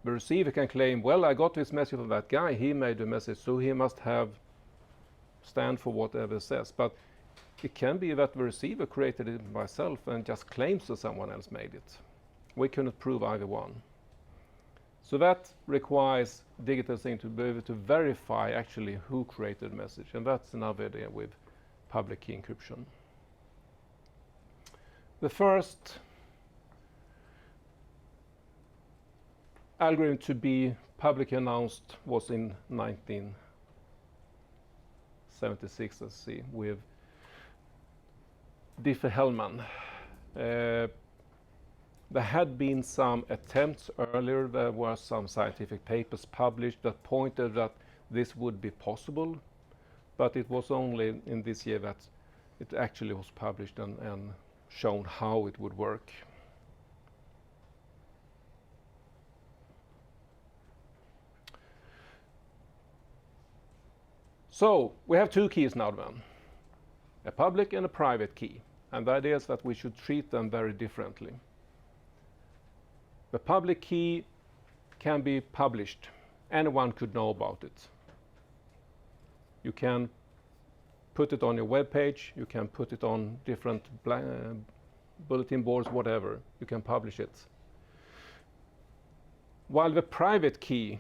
The receiver can claim, well, I got this message from that guy, he made the message, so he must stand for whatever it says. But it can be that the receiver created it myself and just claims that someone else made it. We cannot prove either one. So that requires digital signature to be able to verify actually who created the message, and that's another idea with public key encryption. The first algorithm to be publicly announced was in 1976, let's see, with Diffie-Hellman. There had been some attempts earlier. There were some scientific papers published that pointed that this would be possible, but it was only in this year that it actually was published and shown how it would work. So we have two keys now then, a public and a private key, and the idea is that we should treat them very differently. The public key can be published. Anyone could know about it. You can put it on your web page, you can put it on different bulletin boards, whatever. You can publish it. While the private key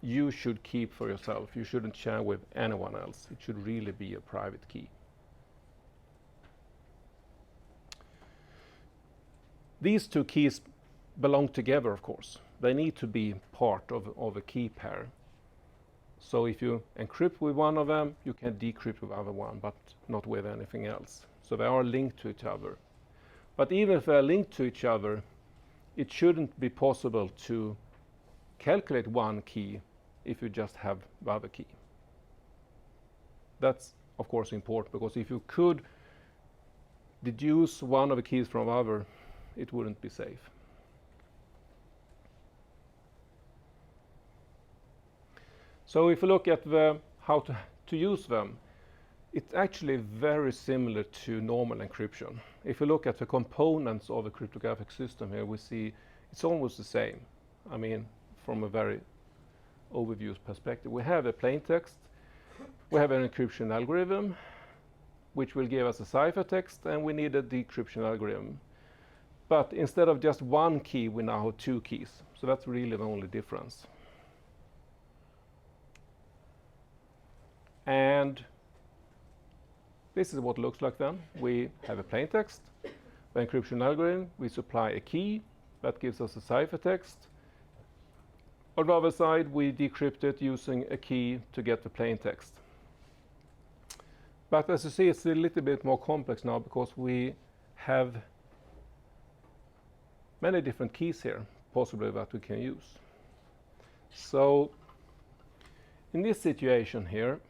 you should keep for yourself. You shouldn't share with anyone else. It should really be a private key. These two keys belong together, of course. They need to be part of a key pair. So if you encrypt with one of them, you can decrypt with the other one, but not with anything else. So they are linked to each other. But even if they are linked to each other, it shouldn't be possible to calculate one key if you just have the other key. That's, of course, important, because if you could deduce one of the keys from the other, it wouldn't be safe. So if you look at how to use them, it's actually very similar to normal encryption. If you look at the components of a cryptographic system here, we see it's almost the same. I mean, from a very overview perspective. We have a plain text, we have an encryption algorithm, which will give us a ciphertext, and we need a decryption algorithm. But instead of just one key, we now have two keys. So that's really the only difference. And this is what it looks like then. We have a plain text, the encryption algorithm, we supply a key that gives us a ciphertext. On the other side, we decrypt it using a key to get the plain text. But as you see, it's a little bit more complex now because we have many different keys here, possibly that we can use. So in this situation here,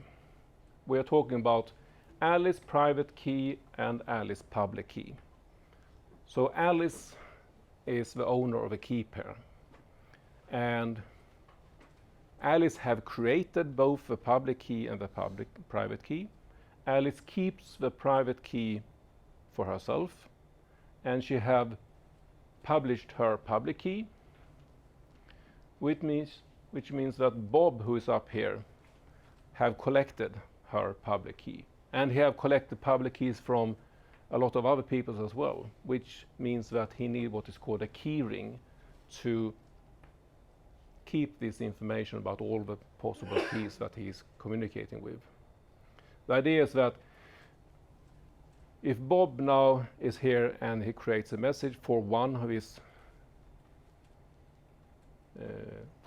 we are talking about Alice private key and Alice public key. So Alice is the owner of a key pair. And Alice have created both the public key and the private key. Alice keeps the private key for herself, and she have published her public key, which means that Bob, who is up here, have collected her public key. And he have collected public keys from a lot of other people as well, which means that he needs what is called a key ring to keep this information about all the possible keys that he's communicating with. The idea is that if Bob now is here and he creates a message for one of his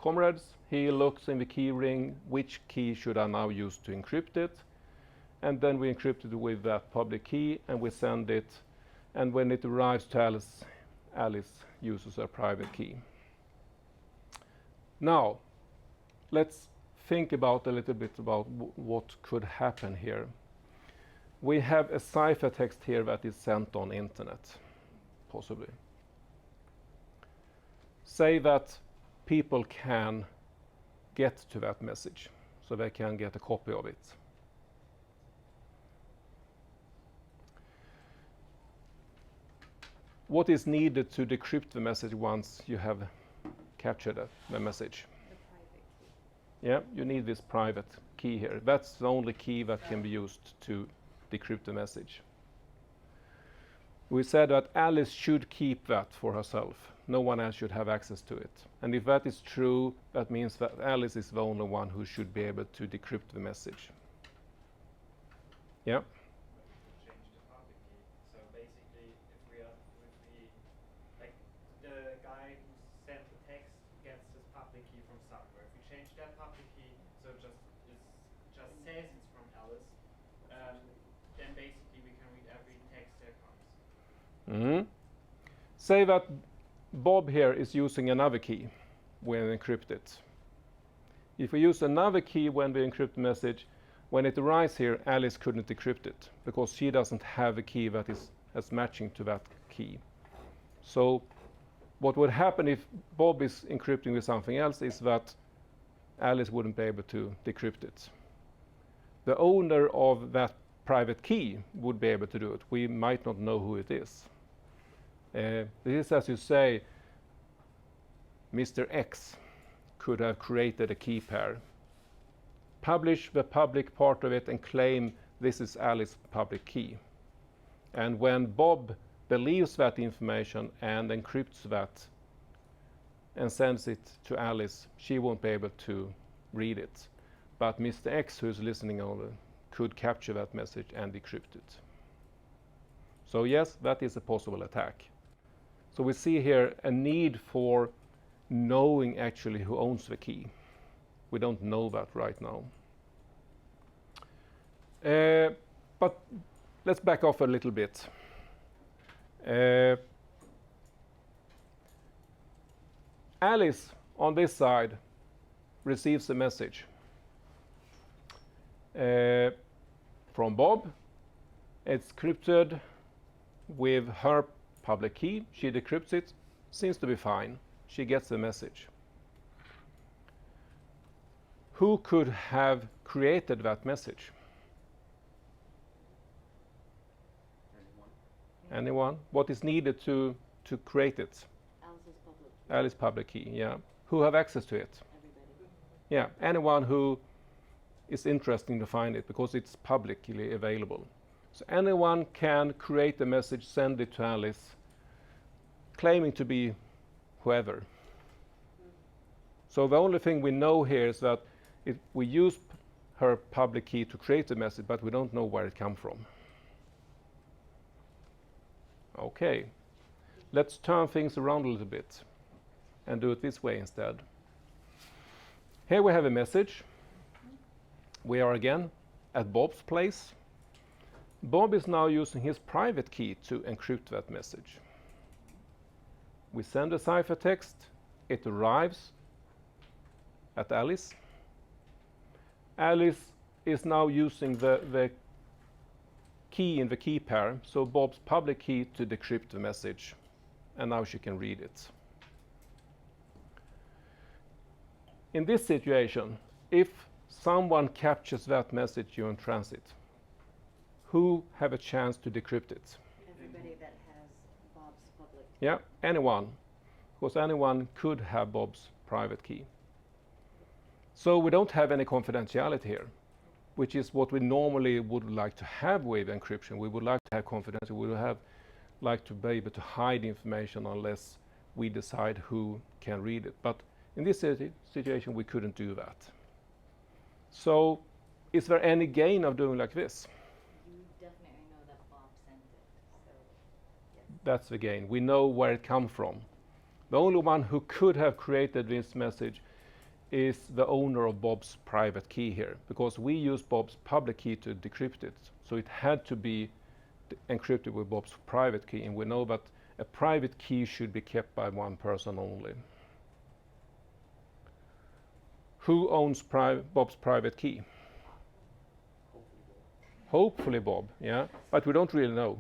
comrades, he looks in the key ring, which key should I now use to encrypt it? And then we encrypt it with that public key and we send it. And when it arrives to Alice, Alice uses her private key. Now, let's think about a little bit about what could happen here. We have a ciphertext here that is sent on internet, possibly. Say that people can get to that message, so they can get a copy of it. What is needed to decrypt the message once you have captured the message? The private key. Yeah, you need this private key here. That's the only key that can be used to decrypt the message. We said that Alice should keep that for herself. No one else should have access to it. And if that is true, that means that Alice is the only one who should be able to decrypt the message. Yeah? Change the public key. So basically, like the guy who sent the text gets his public key from somewhere. If we change that public key, so just says it's from Alice, then basically we can read every text that comes. Mm-hmm. Say that Bob here is using another key when we encrypt it. If we use another key when we encrypt the message, when it arrives here, Alice couldn't decrypt it because she doesn't have a key that is as matching to that key. So what would happen if Bob is encrypting with something else is that Alice wouldn't be able to decrypt it. The owner of that private key would be able to do it. We might not know who it is. This is, as you say, Mr. X could have created a key pair, publish the public part of it and claim this is Alice's public key. And when Bob believes that information and encrypts that and sends it to Alice, she won't be able to read it. But Mr. X, who's listening on, could capture that message and decrypt it. So yes, that is a possible attack. So we see here a need for knowing actually who owns the key. We don't know that right now. But let's back off a little bit. Alice on this side receives a message from Bob. It's encrypted with her public key. She decrypts it, seems to be fine. She gets the message. Who could have created that message? Anyone? What is needed to create it? Alice's public. Alice's public key, yeah. Who have access to it? Everybody. Yeah, anyone who is interested to find it because it's publicly available. So anyone can create a message, send it to Alice, claiming to be whoever. So the only thing we know here is that we use her public key to create the message, but we don't know where it comes from. Okay, let's turn things around a little bit and do it this way instead. Here we have a message. We are again at Bob's place. Bob is now using his private key to encrypt that message. We send a ciphertext. It arrives at Alice. Alice is now using the key in the key pair, so Bob's public key to decrypt the message, and now she can read it. In this situation, if someone captures that message during transit, who have a chance to decrypt it? Everybody that has Bob's public. Yeah, anyone, because anyone could have Bob's private key. So we don't have any confidentiality here, which is what we normally would like to have with encryption. We would like to have confidentiality. We would like to be able to hide information unless we decide who can read it. But in this situation, we couldn't do that. So is there any gain of doing like this? You definitely know that Bob sent it, so yes. That's the gain. We know where it comes from. The only one who could have created this message is the owner of Bob's private key here, because we use Bob's public key to decrypt it. So it had to be encrypted with Bob's private key, and we know that a private key should be kept by one person only. Who owns Bob's private key? Hopefully Bob, yeah, but we don't really know.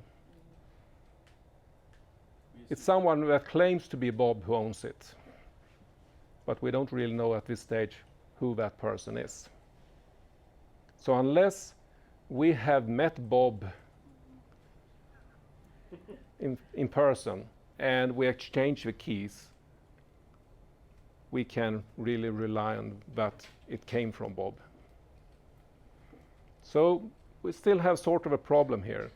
It's someone that claims to be Bob who owns it, but we don't really know at this stage who that person is. So unless we have met Bob in person and we exchange the keys, we can really rely on that it came from Bob. So we still have sort of a problem here.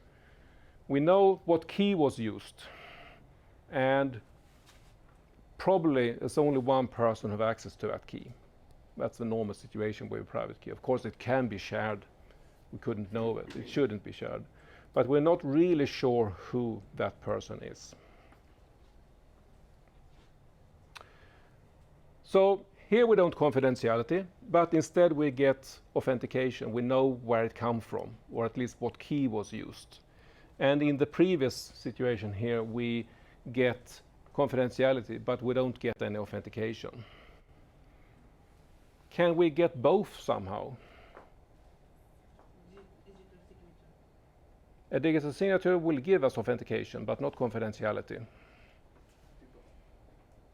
We know what key was used, and probably there's only one person who has access to that key. That's the normal situation with a private key. Of course, it can be shared. We couldn't know it. It shouldn't be shared. But we're not really sure who that person is. So here we don't confidentiality, but instead we get authentication. We know where it comes from, or at least what key was used. And in the previous situation here, we get confidentiality, but we don't get any authentication. Can we get both somehow? A digital signature will give us authentication, but not confidentiality.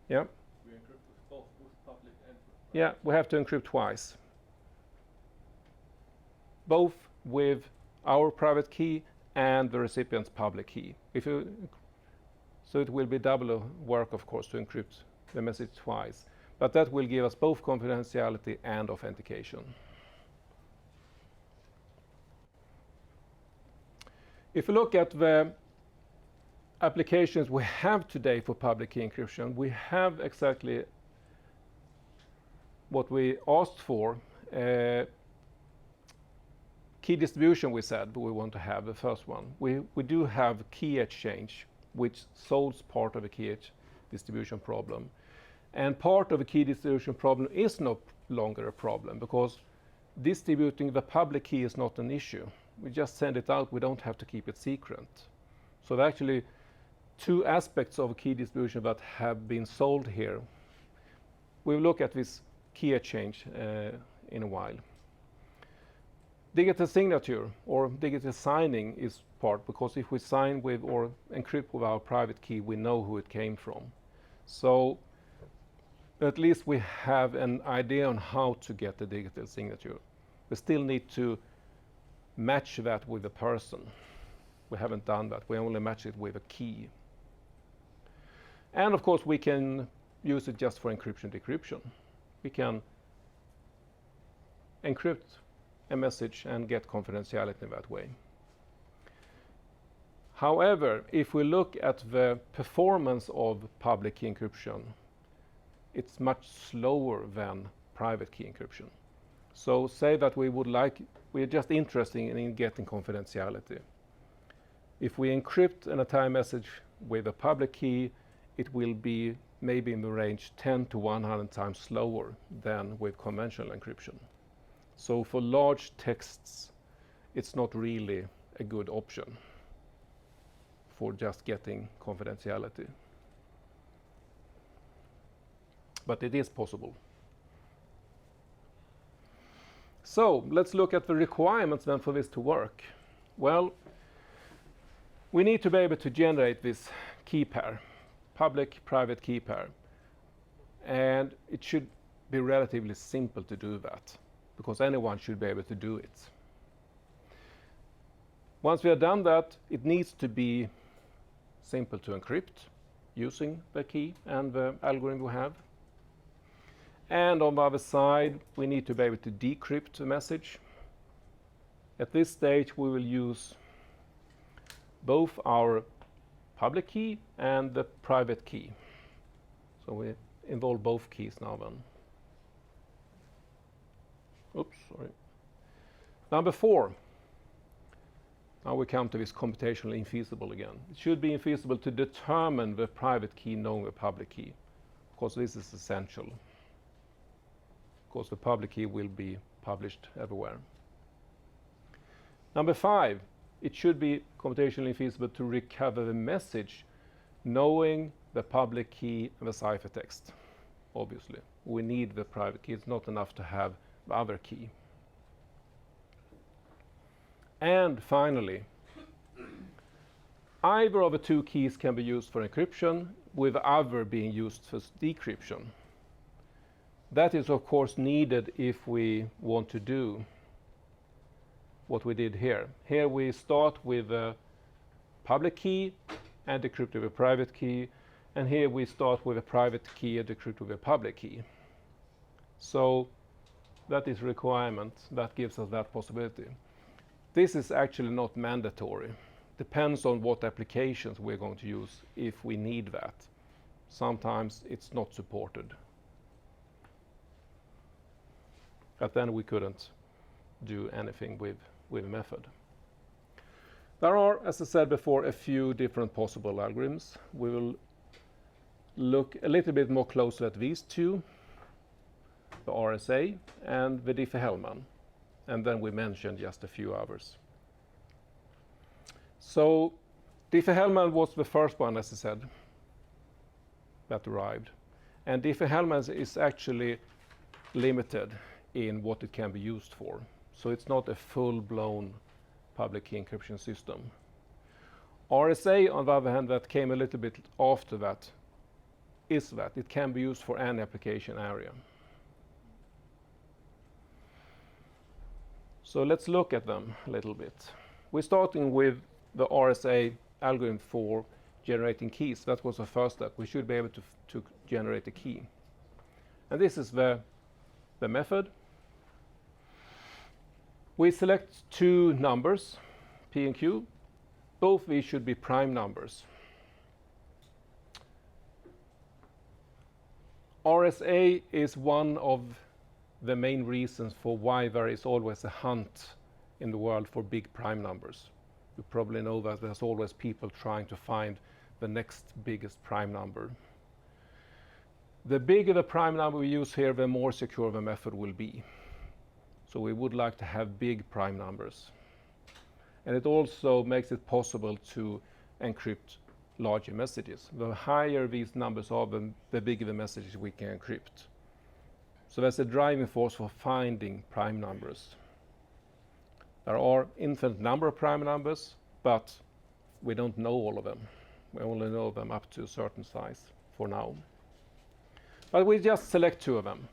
Yeah? We encrypt both public and private. Yeah, we have to encrypt twice. Both with our private key and the recipient's public key. So it will be double work, of course, to encrypt the message twice. But that will give us both confidentiality and authentication. If you look at the applications we have today for public key encryption, we have exactly what we asked for. Key distribution, we said, but we want to have the first one. We do have key exchange, which solves part of the key distribution problem. And part of the key distribution problem is no longer a problem, because distributing the public key is not an issue. We just send it out, we don't have to keep it secret. So there are actually two aspects of key distribution that have been solved here. We'll look at this key exchange in a while. Digital signature or digital signing is part, because if we sign with or encrypt with our private key, we know who it came from. So at least we have an idea on how to get the digital signature. We still need to match that with a person. We haven't done that. We only match it with a key. And of course, we can use it just for encryption decryption. We can encrypt a message and get confidentiality in that way. However, if we look at the performance of public key encryption, it's much slower than private key encryption. So say that we're just interested in getting confidentiality. If we encrypt an entire message with a public key, it will be maybe in the range 10 to 100 times slower than with conventional encryption. So for large texts, it's not really a good option for just getting confidentiality. But it is possible. So let's look at the requirements then for this to work. Well, we need to be able to generate this key pair, public-private key pair. And it should be relatively simple to do that, because anyone should be able to do it. Once we have done that, it needs to be simple to encrypt using the key and the algorithm we have. And on the other side, we need to be able to decrypt the message. At this stage, we will use both our public key and the private key. So we involve both keys now then. Oops, sorry. Number 4. Now we come to this computationally infeasible again. It should be infeasible to determine the private key knowing the public key. Of course, this is essential. Of course, the public key will be published everywhere. Number 5. It should be computationally feasible to recover the message knowing the public key and the ciphertext. Obviously, we need the private key. It's not enough to have the other key. And finally, either of the two keys can be used for encryption, with the other being used for decryption. That is, of course, needed if we want to do what we did here. Here we start with a public key and decrypt with a private key, and here we start with a private key and decrypt with a public key. So that is a requirement that gives us that possibility. This is actually not mandatory. Depends on what applications we're going to use if we need that. Sometimes it's not supported. But then we couldn't do anything with a method. There are, as I said before, a few different possible algorithms. We will look a little bit more closely at these two, the RSA and the Diffie-Hellman, and then we mentioned just a few others. So Diffie-Hellman was the first one, as I said, that arrived. And Diffie-Hellman is actually limited in what it can be used for. So it's not a full-blown public key encryption system. RSA, on the other hand, that came a little bit after that, is that it can be used for any application area. So let's look at them a little bit. We're starting with the RSA algorithm for generating keys. That was the first step. We should be able to generate a key. And this is the method. We select two numbers, P and Q. Both these should be prime numbers. RSA is one of the main reasons for why there is always a hunt in the world for big prime numbers. You probably know that there's always people trying to find the next biggest prime number. The bigger the prime number we use here, the more secure the method will be. So we would like to have big prime numbers. And it also makes it possible to encrypt larger messages. The higher these numbers are, the bigger the messages we can encrypt. So that's a driving force for finding prime numbers. There are infinite number of prime numbers, but we don't know all of them. We only know them up to a certain size for now. But we just select 2 of them.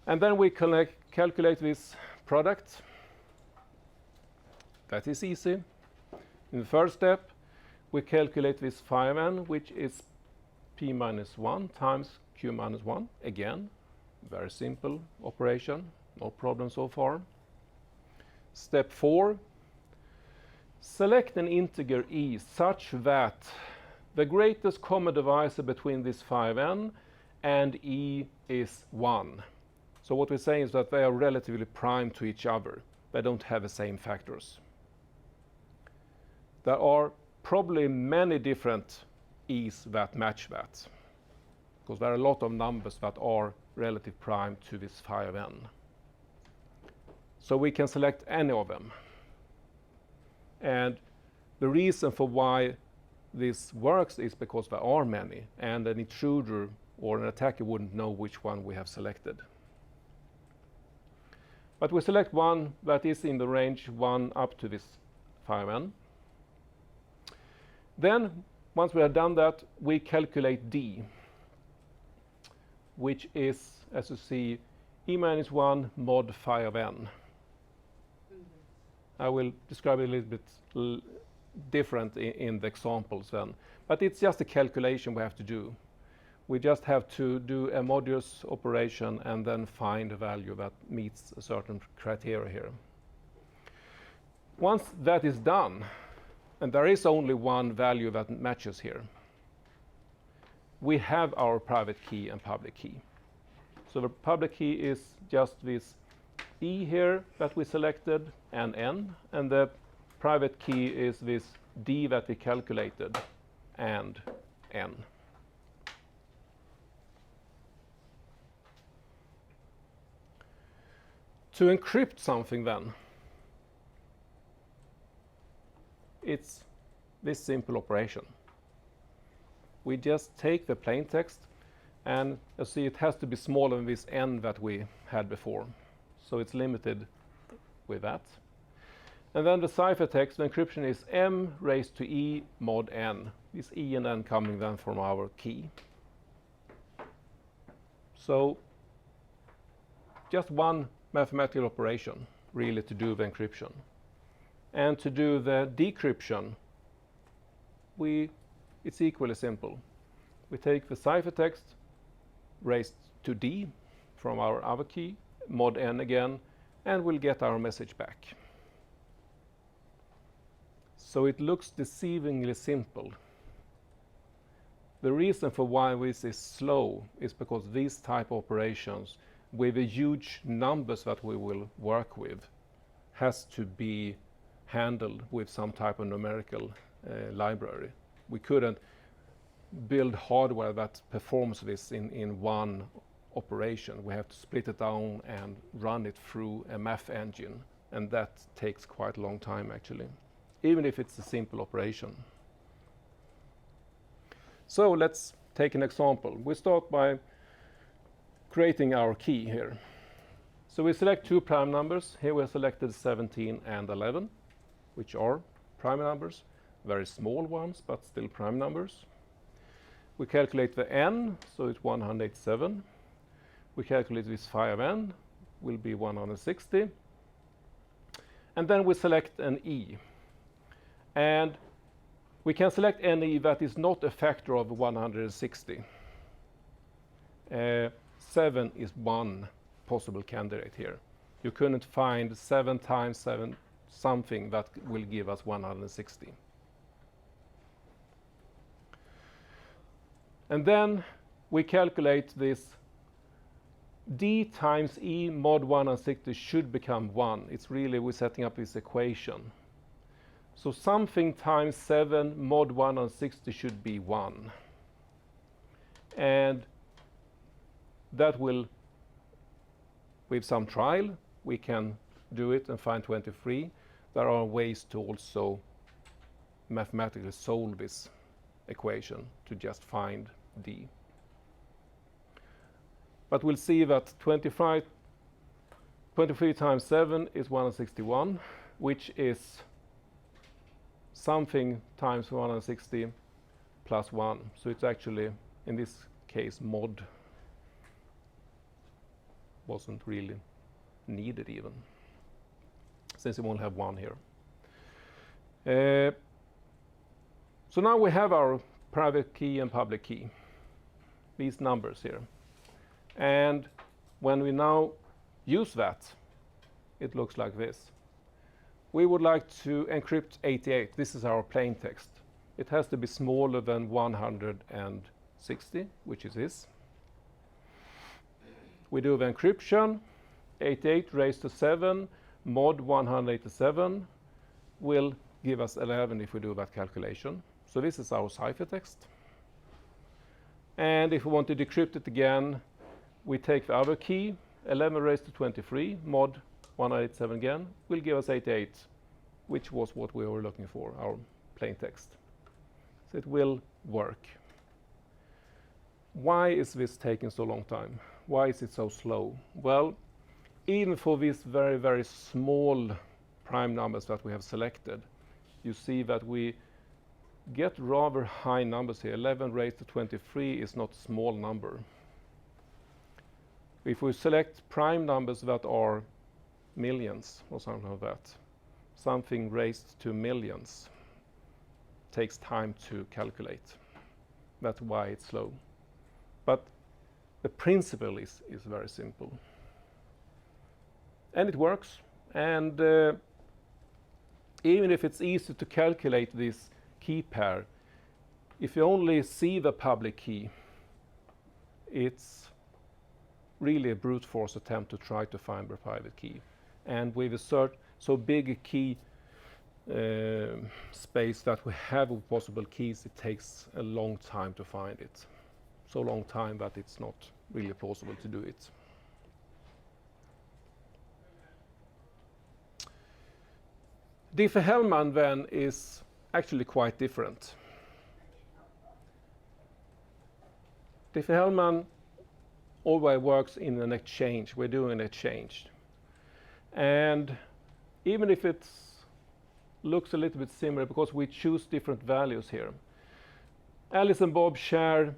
And then we calculate this product. That is easy. In the first step, we calculate this 5n, which is p minus 1 times q minus 1. Again, very simple operation, no problem so far. Step 4, select an integer e such that the greatest common divisor between this 5n and e is 1. So what we're saying is that they are relatively prime to each other. They don't have the same factors. There are probably many different e's that match that, because there are a lot of numbers that are relative prime to this 5n. So we can select any of them. And the reason for why this works is because there are many, and an intruder or an attacker wouldn't know which one we have selected. But we select one that is in the range 1 up to this 5n. Then, once we have done that, we calculate d, which is, as you see, e minus 1 mod 5n. I will describe it a little bit different in the examples then. But it's just a calculation we have to do. We just have to do a modulus operation and then find a value that meets a certain criteria here. Once that is done, and there is only one value that matches here, we have our private key and public key. So the public key is just this E here that we selected and N, and the private key is this D that we calculated and N. To encrypt something then, it's this simple operation. We just take the plain text, and you see it has to be smaller than this n that we had before. So it's limited with that. And then the ciphertext, the encryption is m raised to e mod n. This e and n coming then from our key. So just one mathematical operation really to do the encryption. And to do the decryption, it's equally simple. We take the ciphertext raised to d from our other key, mod n again, and we'll get our message back. So it looks deceivingly simple. The reason for why this is slow is because these type of operations with the huge numbers that we will work with has to be handled with some type of numerical library. We couldn't build hardware that performs this in one operation. We have to split it down and run it through a math engine, and that takes quite a long time actually, even if it's a simple operation. So let's take an example. We start by creating our key here. So we select 2 prime numbers. Here we have selected 17 and 11, which are prime numbers, very small ones, but still prime numbers. We calculate the n, so it's 187. We calculate this 5n, will be 160. And then we select an e. And we can select any that is not a factor of 160. 7 is one possible candidate here. You couldn't find 7 times 7 something that will give us 160. And then we calculate this d times e mod 160 should become 1. It's really, we're setting up this equation. So something times 7 mod 160 should be 1. And that will, with some trial, we can do it and find 23. There are ways to also mathematically solve this equation to just find D. But we'll see that 23 times 7 is 161, which is something times 160 plus 1. So it's actually, in this case, mod wasn't really needed even, since we only have 1 here. So now we have our private key and public key, these numbers here. And when we now use that, it looks like this. We would like to encrypt 88. This is our plain text. It has to be smaller than 160, which is this. We do the encryption. 88 raised to 7 mod 187 will give us 11 if we do that calculation. So this is our ciphertext. And if we want to decrypt it again, we take the other key, 11 raised to 23 mod 187 again, will give us 88, which was what we were looking for, our plain text. So it will work. Why is this taking so long time? Why is it so slow? Well, even for these very, very small prime numbers that we have selected, you see that we get rather high numbers here. 11 raised to 23 is not a small number. If we select prime numbers that are millions or something like that, something raised to millions takes time to calculate. That's why it's slow. But the principle is very simple. And it works. And even if it's easy to calculate this key pair, if you only see the public key, it's really a brute force attempt to try to find the private key. And with a so big a key space that we have of possible keys, it takes a long time to find it. So long time that it's not really possible to do it. Diffie-Hellman then is actually quite different. Diffie-Hellman always works in an exchange. We're doing an exchange. And even if it looks a little bit similar because we choose different values here. Alice and Bob share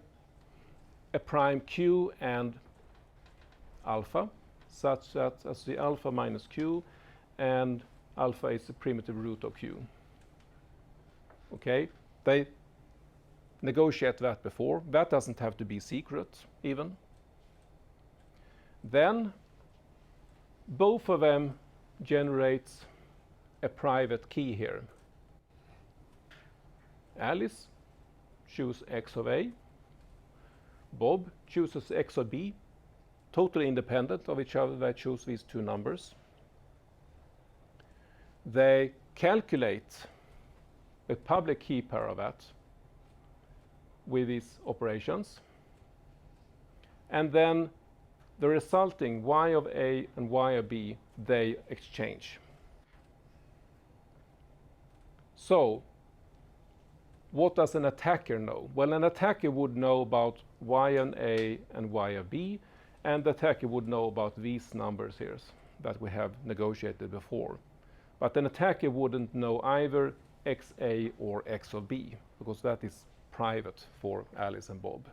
a prime q and alpha, such that as the alpha minus q, and alpha is the primitive root of q. Okay, they negotiate that before. That doesn't have to be secret even. Then both of them generate a private key here. Alice chooses x of a. Bob chooses x of b. Totally independent of each other, they choose these two numbers. They calculate a public key pair of that with these operations. And then the resulting y of a and y of b, they exchange. So, what does an attacker know? Well, an attacker would know about y of a and y of b, and the attacker would know about these numbers here that we have negotiated before. But an attacker wouldn't know either xa or x of b, because that is private for Alice and Bob.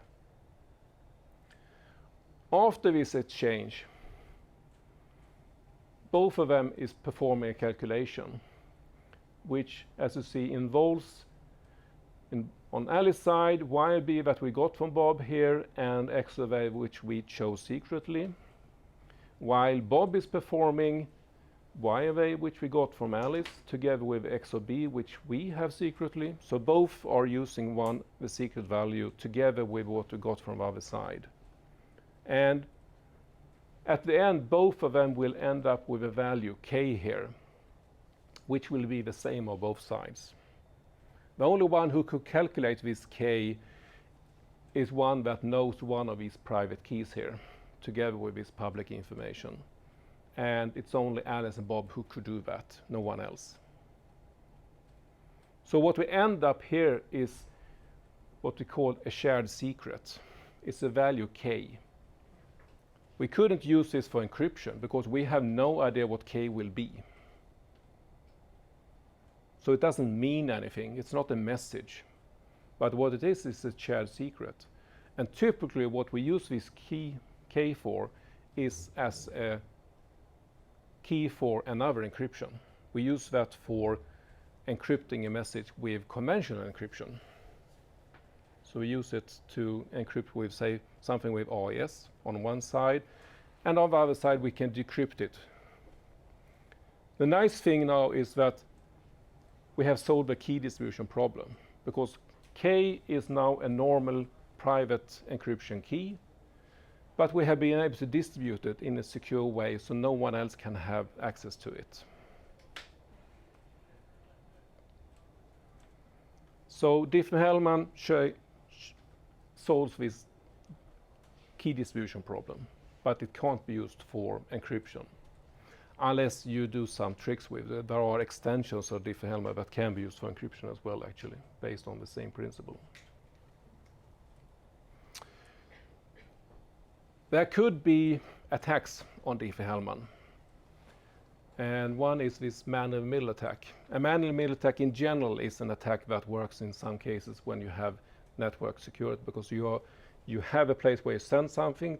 After this exchange, both of them is performing a calculation, which, as you see, involves on Alice's side y of b that we got from Bob here, and x of a which we chose secretly, while Bob is performing y of a which we got from Alice together with x of b which we have secretly. So both are using the secret value together with what we got from the other side. And at the end, both of them will end up with a value k here, which will be the same on both sides. The only one who could calculate this K is one that knows one of these private keys here, together with this public information. And it's only Alice and Bob who could do that, no one else. So what we end up here is what we call a shared secret. It's a value K. We couldn't use this for encryption because we have no idea what K will be. So it doesn't mean anything, it's not a message. But what it is a shared secret. And typically what we use this K for is as a key for another encryption. We use that for encrypting a message with conventional encryption. So we use it to encrypt with, say, something with AES on one side, and on the other side we can decrypt it. The nice thing now is that we have solved the key distribution problem, because K is now a normal private encryption key, but we have been able to distribute it in a secure way so no one else can have access to it. So Diffie-Hellman solves this key distribution problem, but it can't be used for encryption unless you do some tricks with it. There are extensions of Diffie-Hellman that can be used for encryption as well, actually, based on the same principle. There could be attacks on Diffie-Hellman. And one is this man-in-the-middle attack. A man-in-the-middle attack in general is an attack that works in some cases when you have network security, because you have a place where you send something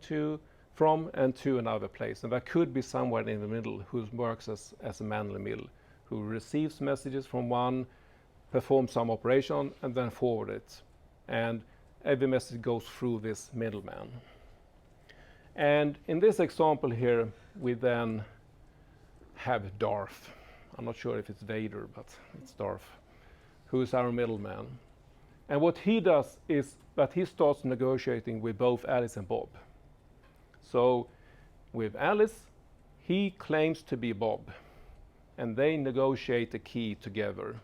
from and to another place. And there could be someone in the middle who works as a man-in-the-middle, who receives messages from one, performs some operation, and then forward it. And every message goes through this middleman. And in this example here, we then have Darth. I'm not sure if it's Vader, but it's Darth, who is our middleman. And what he does is that he starts negotiating with both Alice and Bob. So with Alice, he claims to be Bob, and they negotiate a key together.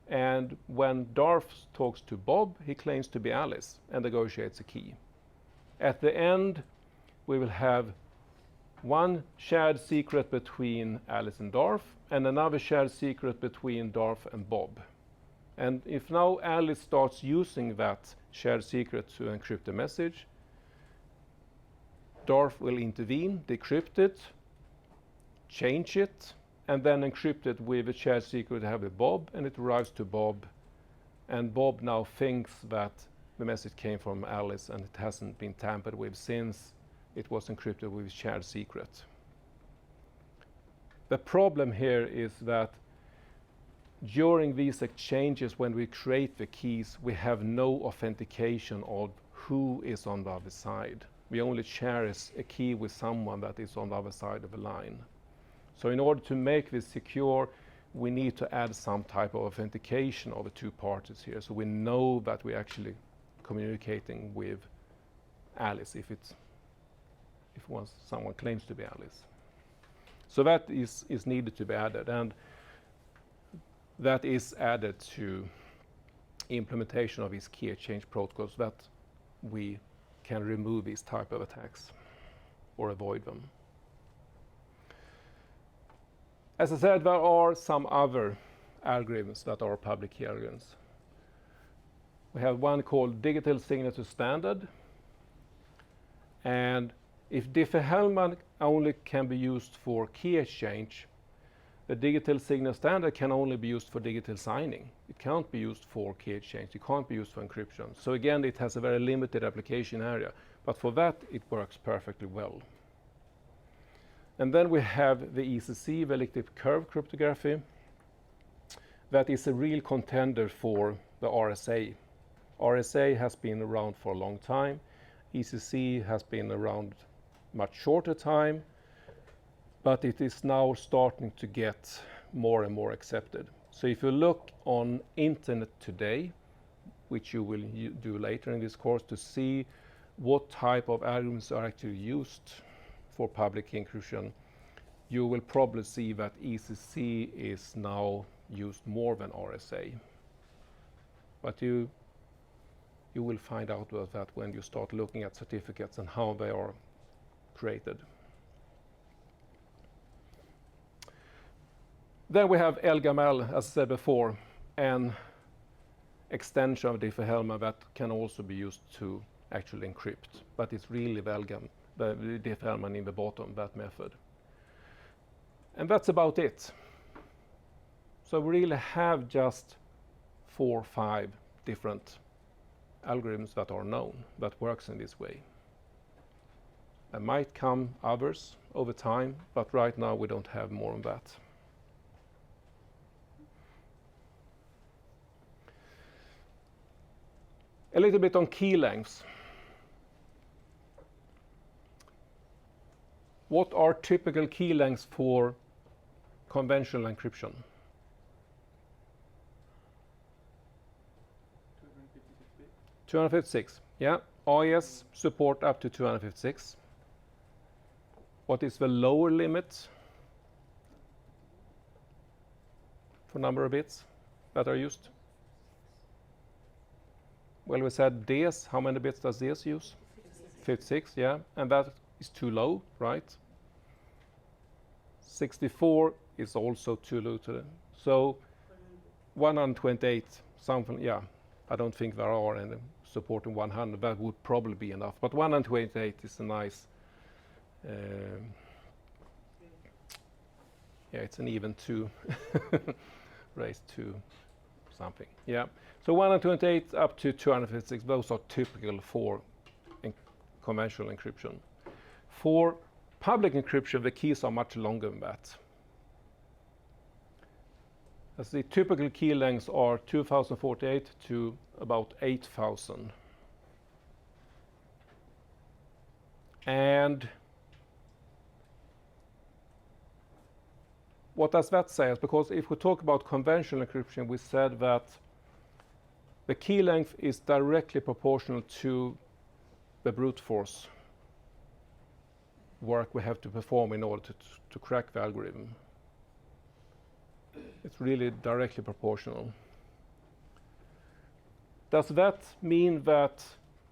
And when Darth talks to Bob, he claims to be Alice and negotiates a key. At the end, we will have one shared secret between Alice and Darth, and another shared secret between Darth and Bob. And if now Alice starts using that shared secret to encrypt a message, Darth will intervene, decrypt it, change it, and then encrypt it with a shared secret we have with Bob, and it arrives to Bob. And Bob now thinks that the message came from Alice and it hasn't been tampered with since it was encrypted with a shared secret. The problem here is that during these exchanges, when we create the keys, we have no authentication of who is on the other side. We only share a key with someone that is on the other side of the line. So in order to make this secure, we need to add some type of authentication of the two parties here, so we know that we're actually communicating with Alice if someone claims to be Alice. So that is needed to be added, and that is added to implementation of these key exchange protocols, that we can remove these type of attacks or avoid them. As I said, there are some other algorithms that are public key algorithms. We have one called digital signature standard, and if Diffie-Hellman only can be used for key exchange, the digital signature standard can only be used for digital signing. It can't be used for key exchange. It can't be used for encryption. So again, it has a very limited application area, but for that it works perfectly well. And then we have the ECC, the elliptic curve cryptography. That is a real contender for the RSA. RSA has been around for a long time. ECC has been around much shorter time, but it is now starting to get more and more accepted. So if you look on internet today, which you will do later in this course, to see what type of algorithms are actually used for public key encryption, you will probably see that ECC is now used more than RSA. But you will find out about that when you start looking at certificates and how they are created. Then we have LGML, as I said before, an extension of Diffie-Hellman that can also be used to actually encrypt, but it's really the Diffie-Hellman in the bottom, that method. And that's about it. So we really have just 4 or 5 different algorithms that are known that works in this way. There might come others over time, but right now we don't have more on that. A little bit on key lengths. What are typical key lengths for conventional encryption? 256, yeah. AES support up to 256. What is the lower limit for number of bits that are used? Well, we said DS, how many bits does DS use? 56, yeah, and that is too low, right? 64 is also too low to them. So 128, something, yeah. I don't think there are any supporting 100. That would probably be enough. But 128 is a nice, yeah, it's an even 2 raised to something. Yeah. So 128 up to 256, those are typical for conventional encryption. For public encryption, the keys are much longer than that. As the typical key lengths are 2048 to about 8000. And what does that say? Because if we talk about conventional encryption, we said that the key length is directly proportional to the brute force work we have to perform in order to crack the algorithm. It's really directly proportional. Does that mean that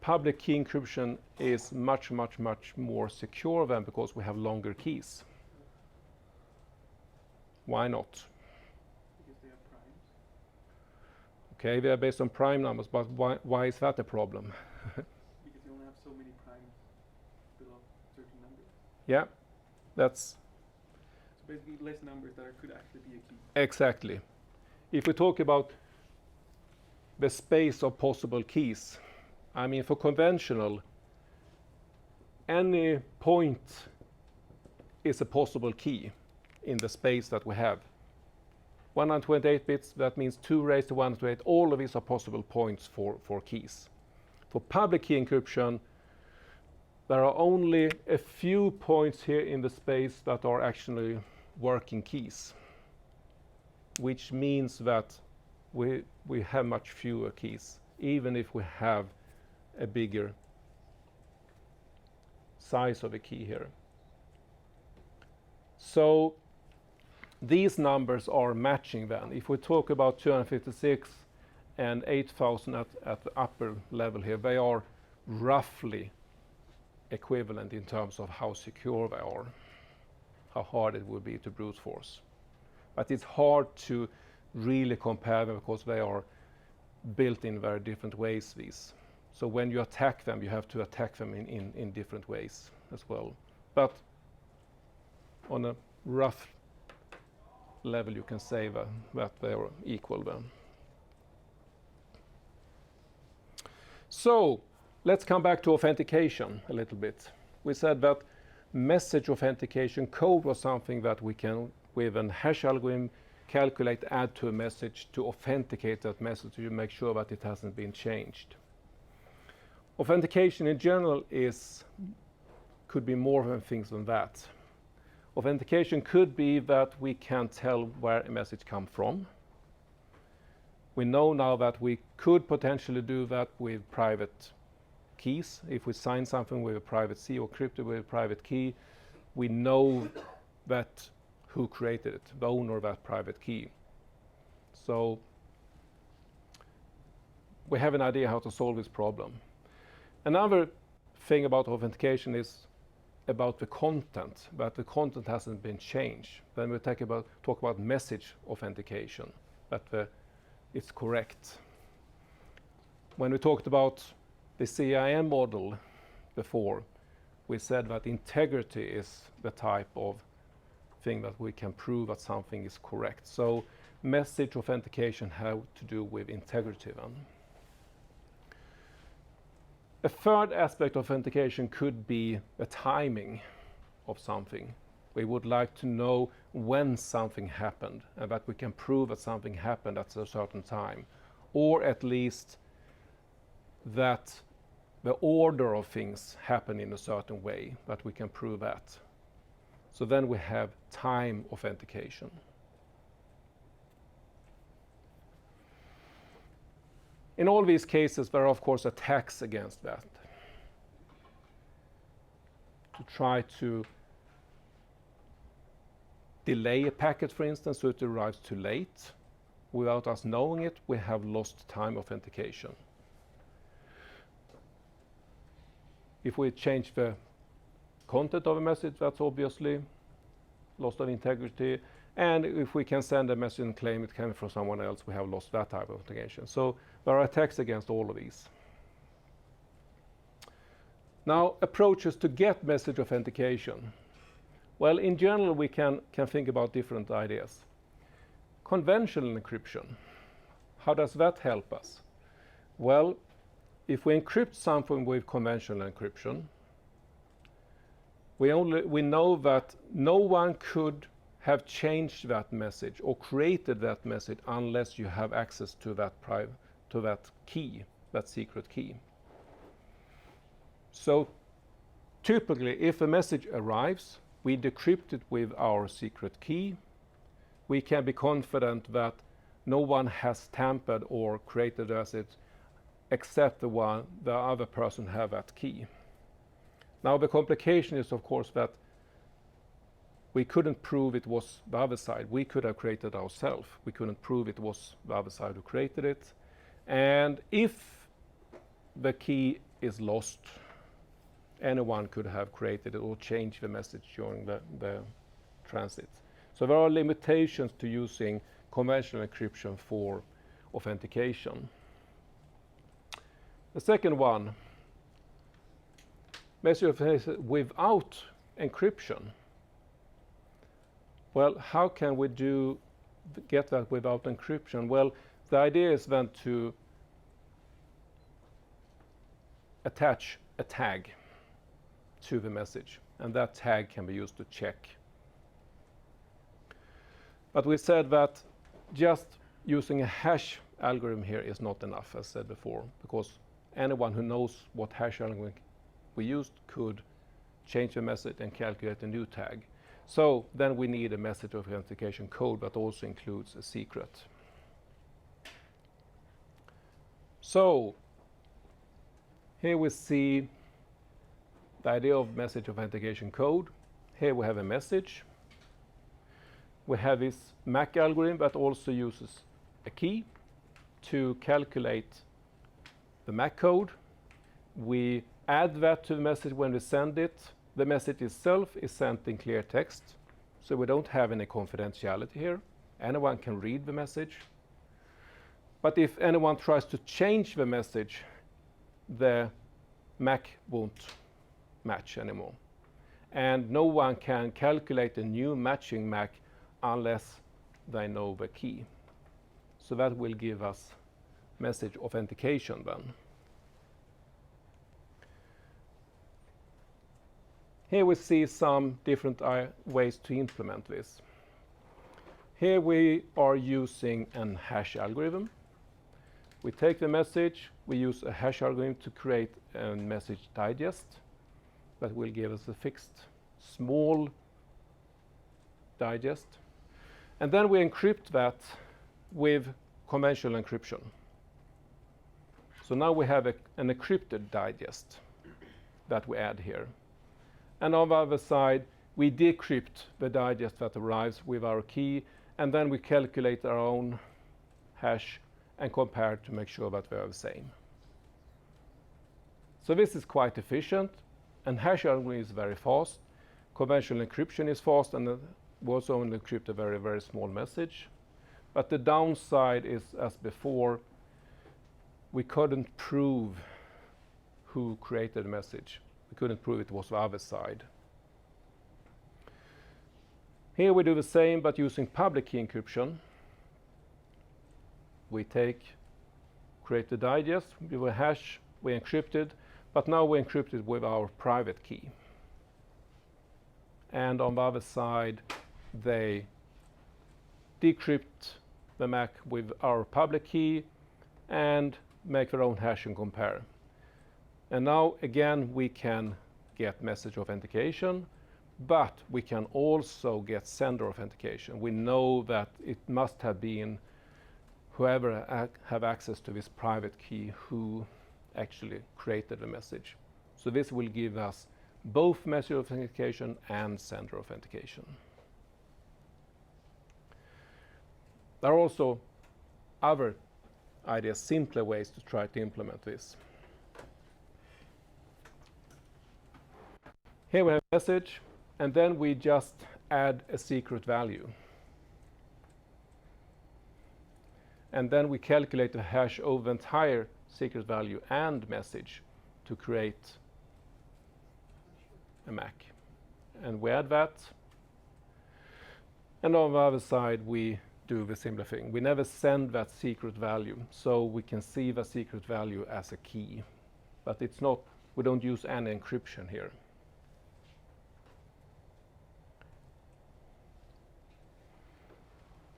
public key encryption is much, much, much more secure than because we have longer keys? Why not? Because they have primes. Okay, they are based on prime numbers, but why is that a problem? Because you only have so many primes below certain numbers. Yeah, that's So basically less numbers that could actually be a key. exactly. If we talk about the space of possible keys, I mean, for conventional, any point is a possible key in the space that we have. 128 bits, that means 2 raised to 128. All of these are possible points for keys. For public key encryption, there are only a few points here in the space that are actually working keys, which means that we have much fewer keys, even if we have a bigger size of a key here. So these numbers are matching then. If we talk about 256 and 8000 at the upper level here, they are roughly equivalent in terms of how secure they are, how hard it would be to brute force. But it's hard to really compare them because they are built in very different ways, these. So when you attack them, you have to attack them in different ways as well. But on a rough level, you can say that they are equal then. So let's come back to authentication a little bit. We said that message authentication code was something that we can, with an hash algorithm, calculate, add to a message to authenticate that message to make sure that it hasn't been changed. Authentication in general could be more than things than that. Authentication could be that we can tell where a message comes from. We know now that we could potentially do that with private keys. If we sign something with a private key or crypto with a private key, we know that who created it, the owner of that private key. So we have an idea how to solve this problem. Another thing about authentication is about the content, but the content hasn't been changed. Then we talk about message authentication, that it's correct. When we talked about the CIM model before, we said that integrity is the type of thing that we can prove that something is correct. So message authentication have to do with integrity then. A third aspect of authentication could be the timing of something. We would like to know when something happened and that we can prove that something happened at a certain time, or at least that the order of things happen in a certain way, that we can prove that. So then we have time authentication. In all these cases, there are of course attacks against that, to try to delay a packet, for instance, so it arrives too late. Without us knowing it, we have lost time authentication. If we change the content of a message, that's obviously loss of integrity. And if we can send a message and claim it came from someone else, we have lost that type of authentication. So there are attacks against all of these. Now, approaches to get message authentication. Well, in general, we can think about different ideas. Conventional encryption, how does that help us? Well, if we encrypt something with conventional encryption, we know that no one could have changed that message or created that message unless you have access to that key, that secret key. So typically, if a message arrives, we decrypt it with our secret key. We can be confident that no one has tampered or created the message except the other person have that key. Now the complication is of course that we couldn't prove it was the other side. We could have created ourselves. We couldn't prove it was the other side who created it. And if the key is lost, anyone could have created it or changed the message during the transit. So there are limitations to using conventional encryption for authentication. The second one, message authentication without encryption. Well, how can we get that without encryption? Well, the idea is then to attach a tag to the message, and that tag can be used to check. But we said that just using a hash algorithm here is not enough, as said before, because anyone who knows what hash algorithm we used could change the message and calculate a new tag. So then we need a message authentication code that also includes a secret. So here we see the idea of message authentication code. Here we have a message. We have this MAC algorithm that also uses a key to calculate the MAC code. We add that to the message when we send it. The message itself is sent in clear text, so we don't have any confidentiality here. Anyone can read the message. But if anyone tries to change the message, the MAC won't match anymore. And no one can calculate a new matching MAC unless they know the key. So that will give us message authentication then. Here we see some different ways to implement this. Here we are using a hash algorithm. We take the message, we use a hash algorithm to create a message digest that will give us a fixed small digest. And then we encrypt that with conventional encryption. So now we have an encrypted digest that we add here. And on the other side, we decrypt the digest that arrives with our key, and then we calculate our own hash and compare to make sure that they are the same. So this is quite efficient, and hash algorithm is very fast. Conventional encryption is fast, and we also only encrypt a very, very small message. But the downside is, as before, we couldn't prove who created the message. We couldn't prove it was the other side. Here we do the same, but using public key encryption. We create the digest, we will hash, we encrypt it, but now we encrypt it with our private key. And on the other side, they decrypt the MAC with our public key and make their own hash and compare. And now again we can get message authentication, but we can also get sender authentication. We know that it must have been whoever have access to this private key who actually created the message. So this will give us both message authentication and sender authentication. There are also other ideas, simpler ways to try to implement this. Here we have a message, and then we just add a secret value. And then we calculate the hash over the entire secret value and message to create a MAC. And we add that. And on the other side, we do the similar thing. We never send that secret value, so we can see the secret value as a key. But it's not, we don't use any encryption here.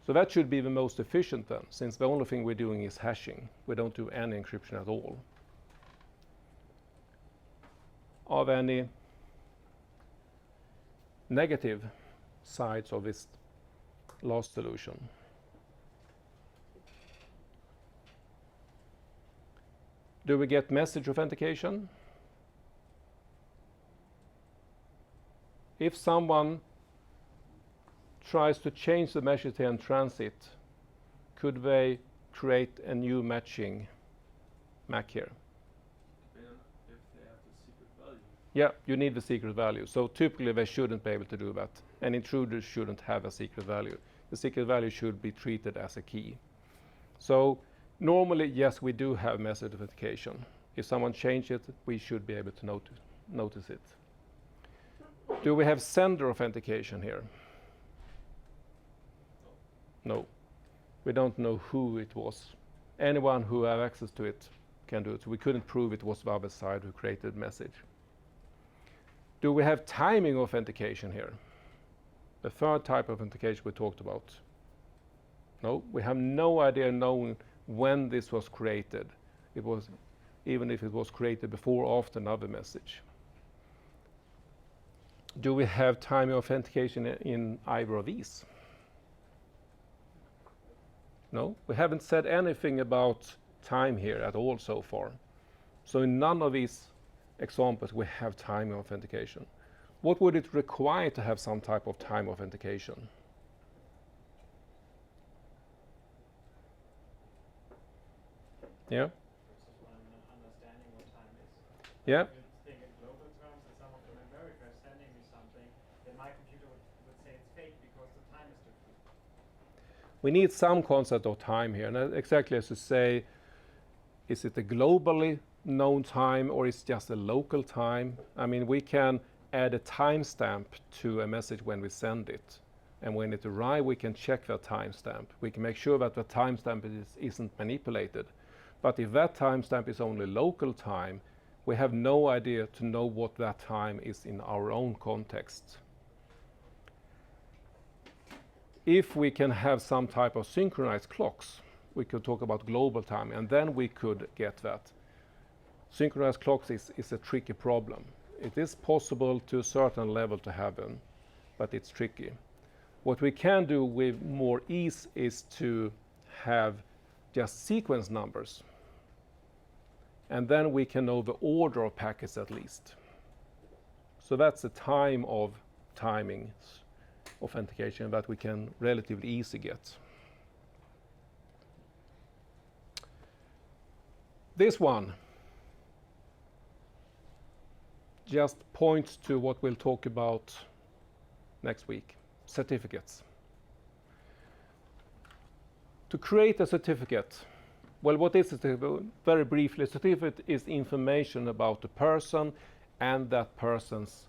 So that should be the most efficient then, since the only thing we're doing is hashing. We don't do any encryption at all. Are there any negative sides of this last solution? Do we get message authentication? If someone tries to change the message in transit, could they create a new matching MAC here? If they have the secret value. Yeah, you need the secret value. So typically they shouldn't be able to do that. And intruders shouldn't have a secret value. The secret value should be treated as a key. So normally, yes, we do have message authentication. If someone changes it, we should be able to notice it. Do we have sender authentication here? No. We don't know who it was. Anyone who have access to it can do it. So we couldn't prove it was the other side who created the message. Do we have timing authentication here? The third type of authentication we talked about. No, we have no idea knowing when this was created. It was, even if it was created before or after another message. Do we have timing authentication in either of these? No, we haven't said anything about time here at all so far. So in none of these examples we have time authentication. What would it require to have some type of time authentication? Yeah? Understanding what time is. Yeah? If you think in global terms, that some of them in America are sending me something, then my computer would say it's fake because the time is different. We need some concept of time here, and exactly as you say, is it a globally known time or is it just a local time? I mean, we can add a timestamp to a message when we send it, and when it arrives, we can check that timestamp. We can make sure that the timestamp isn't manipulated. But if that timestamp is only local time, we have no idea to know what that time is in our own context. If we can have some type of synchronized clocks, we could talk about global time, and then we could get that. Synchronized clocks is a tricky problem. It is possible to a certain level to have them, but it's tricky. What we can do with more ease is to have just sequence numbers, and then we can know the order of packets at least. So that's the time of timing authentication that we can relatively easy get. This one just points to what we'll talk about next week, certificates. To create a certificate, well, what is a certificate? Very briefly, a certificate is information about the person and that person's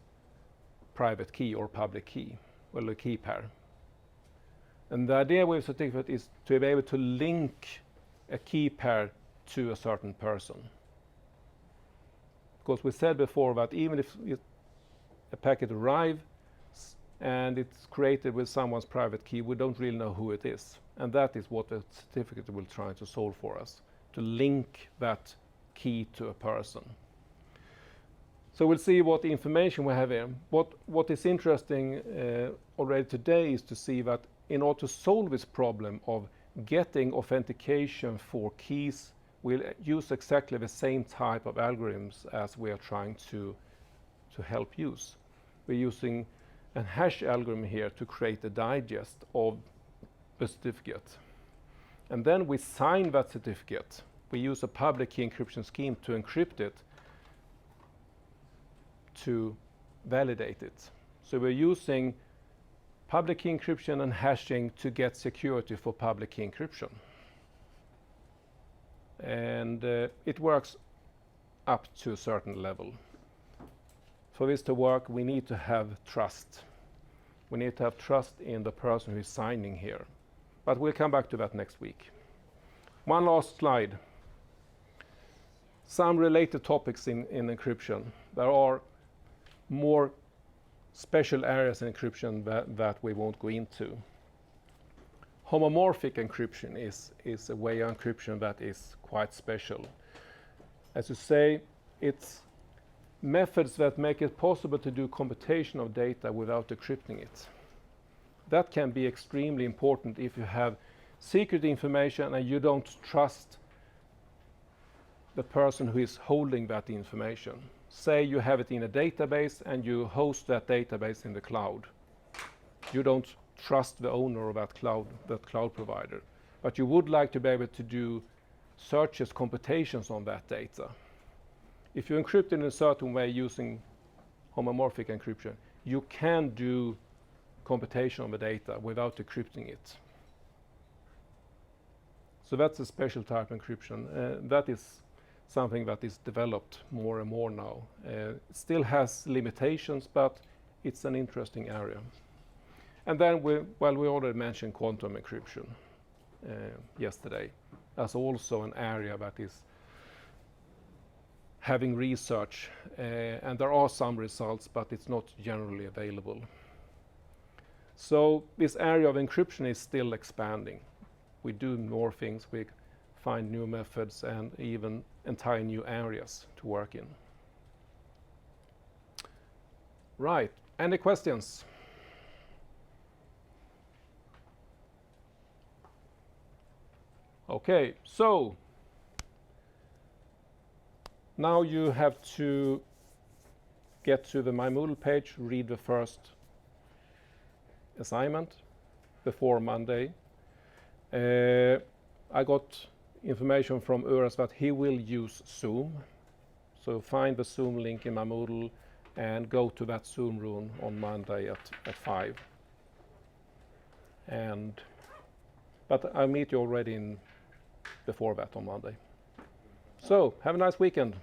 private key or public key, well, a key pair. And the idea with a certificate is to be able to link a key pair to a certain person. Because we said before that even if a packet arrives and it's created with someone's private key, we don't really know who it is. And that is what the certificate will try to solve for us, to link that key to a person. So we'll see what the information we have here. What is interesting already today is to see that in order to solve this problem of getting authentication for keys, we'll use exactly the same type of algorithms as we are trying to help use. We're using a hash algorithm here to create a digest of a certificate. And then we sign that certificate. We use a public key encryption scheme to encrypt it, to validate it. So we're using public key encryption and hashing to get security for public key encryption. And it works up to a certain level. For this to work, we need to have trust. We need to have trust in the person who is signing here. But we'll come back to that next week. One last slide. Some related topics in encryption. There are more special areas in encryption that we won't go into. Homomorphic encryption is a way of encryption that is quite special. As you say, it's methods that make it possible to do computation of data without decrypting it. That can be extremely important if you have secret information and you don't trust the person who is holding that information. Say you have it in a database and you host that database in the cloud. You don't trust the owner of that cloud provider, but you would like to be able to do searches, computations on that data. If you encrypt it in a certain way using homomorphic encryption, you can do computation on the data without decrypting it. So that's a special type of encryption. That is something that is developed more and more now. It still has limitations, but it's an interesting area. And then we already mentioned quantum encryption yesterday as also an area that is having research, and there are some results, but it's not generally available. So this area of encryption is still expanding. We do more things, we find new methods and even entire new areas to work in. Right, any questions? Okay, so now you have to get to the My Moodle page, read the first assignment before Monday. I got information from Uras that he will use Zoom. So find the Zoom link in My Moodle and go to that Zoom room on Monday at 5. But I'll meet you already before that on Monday. So have a nice weekend.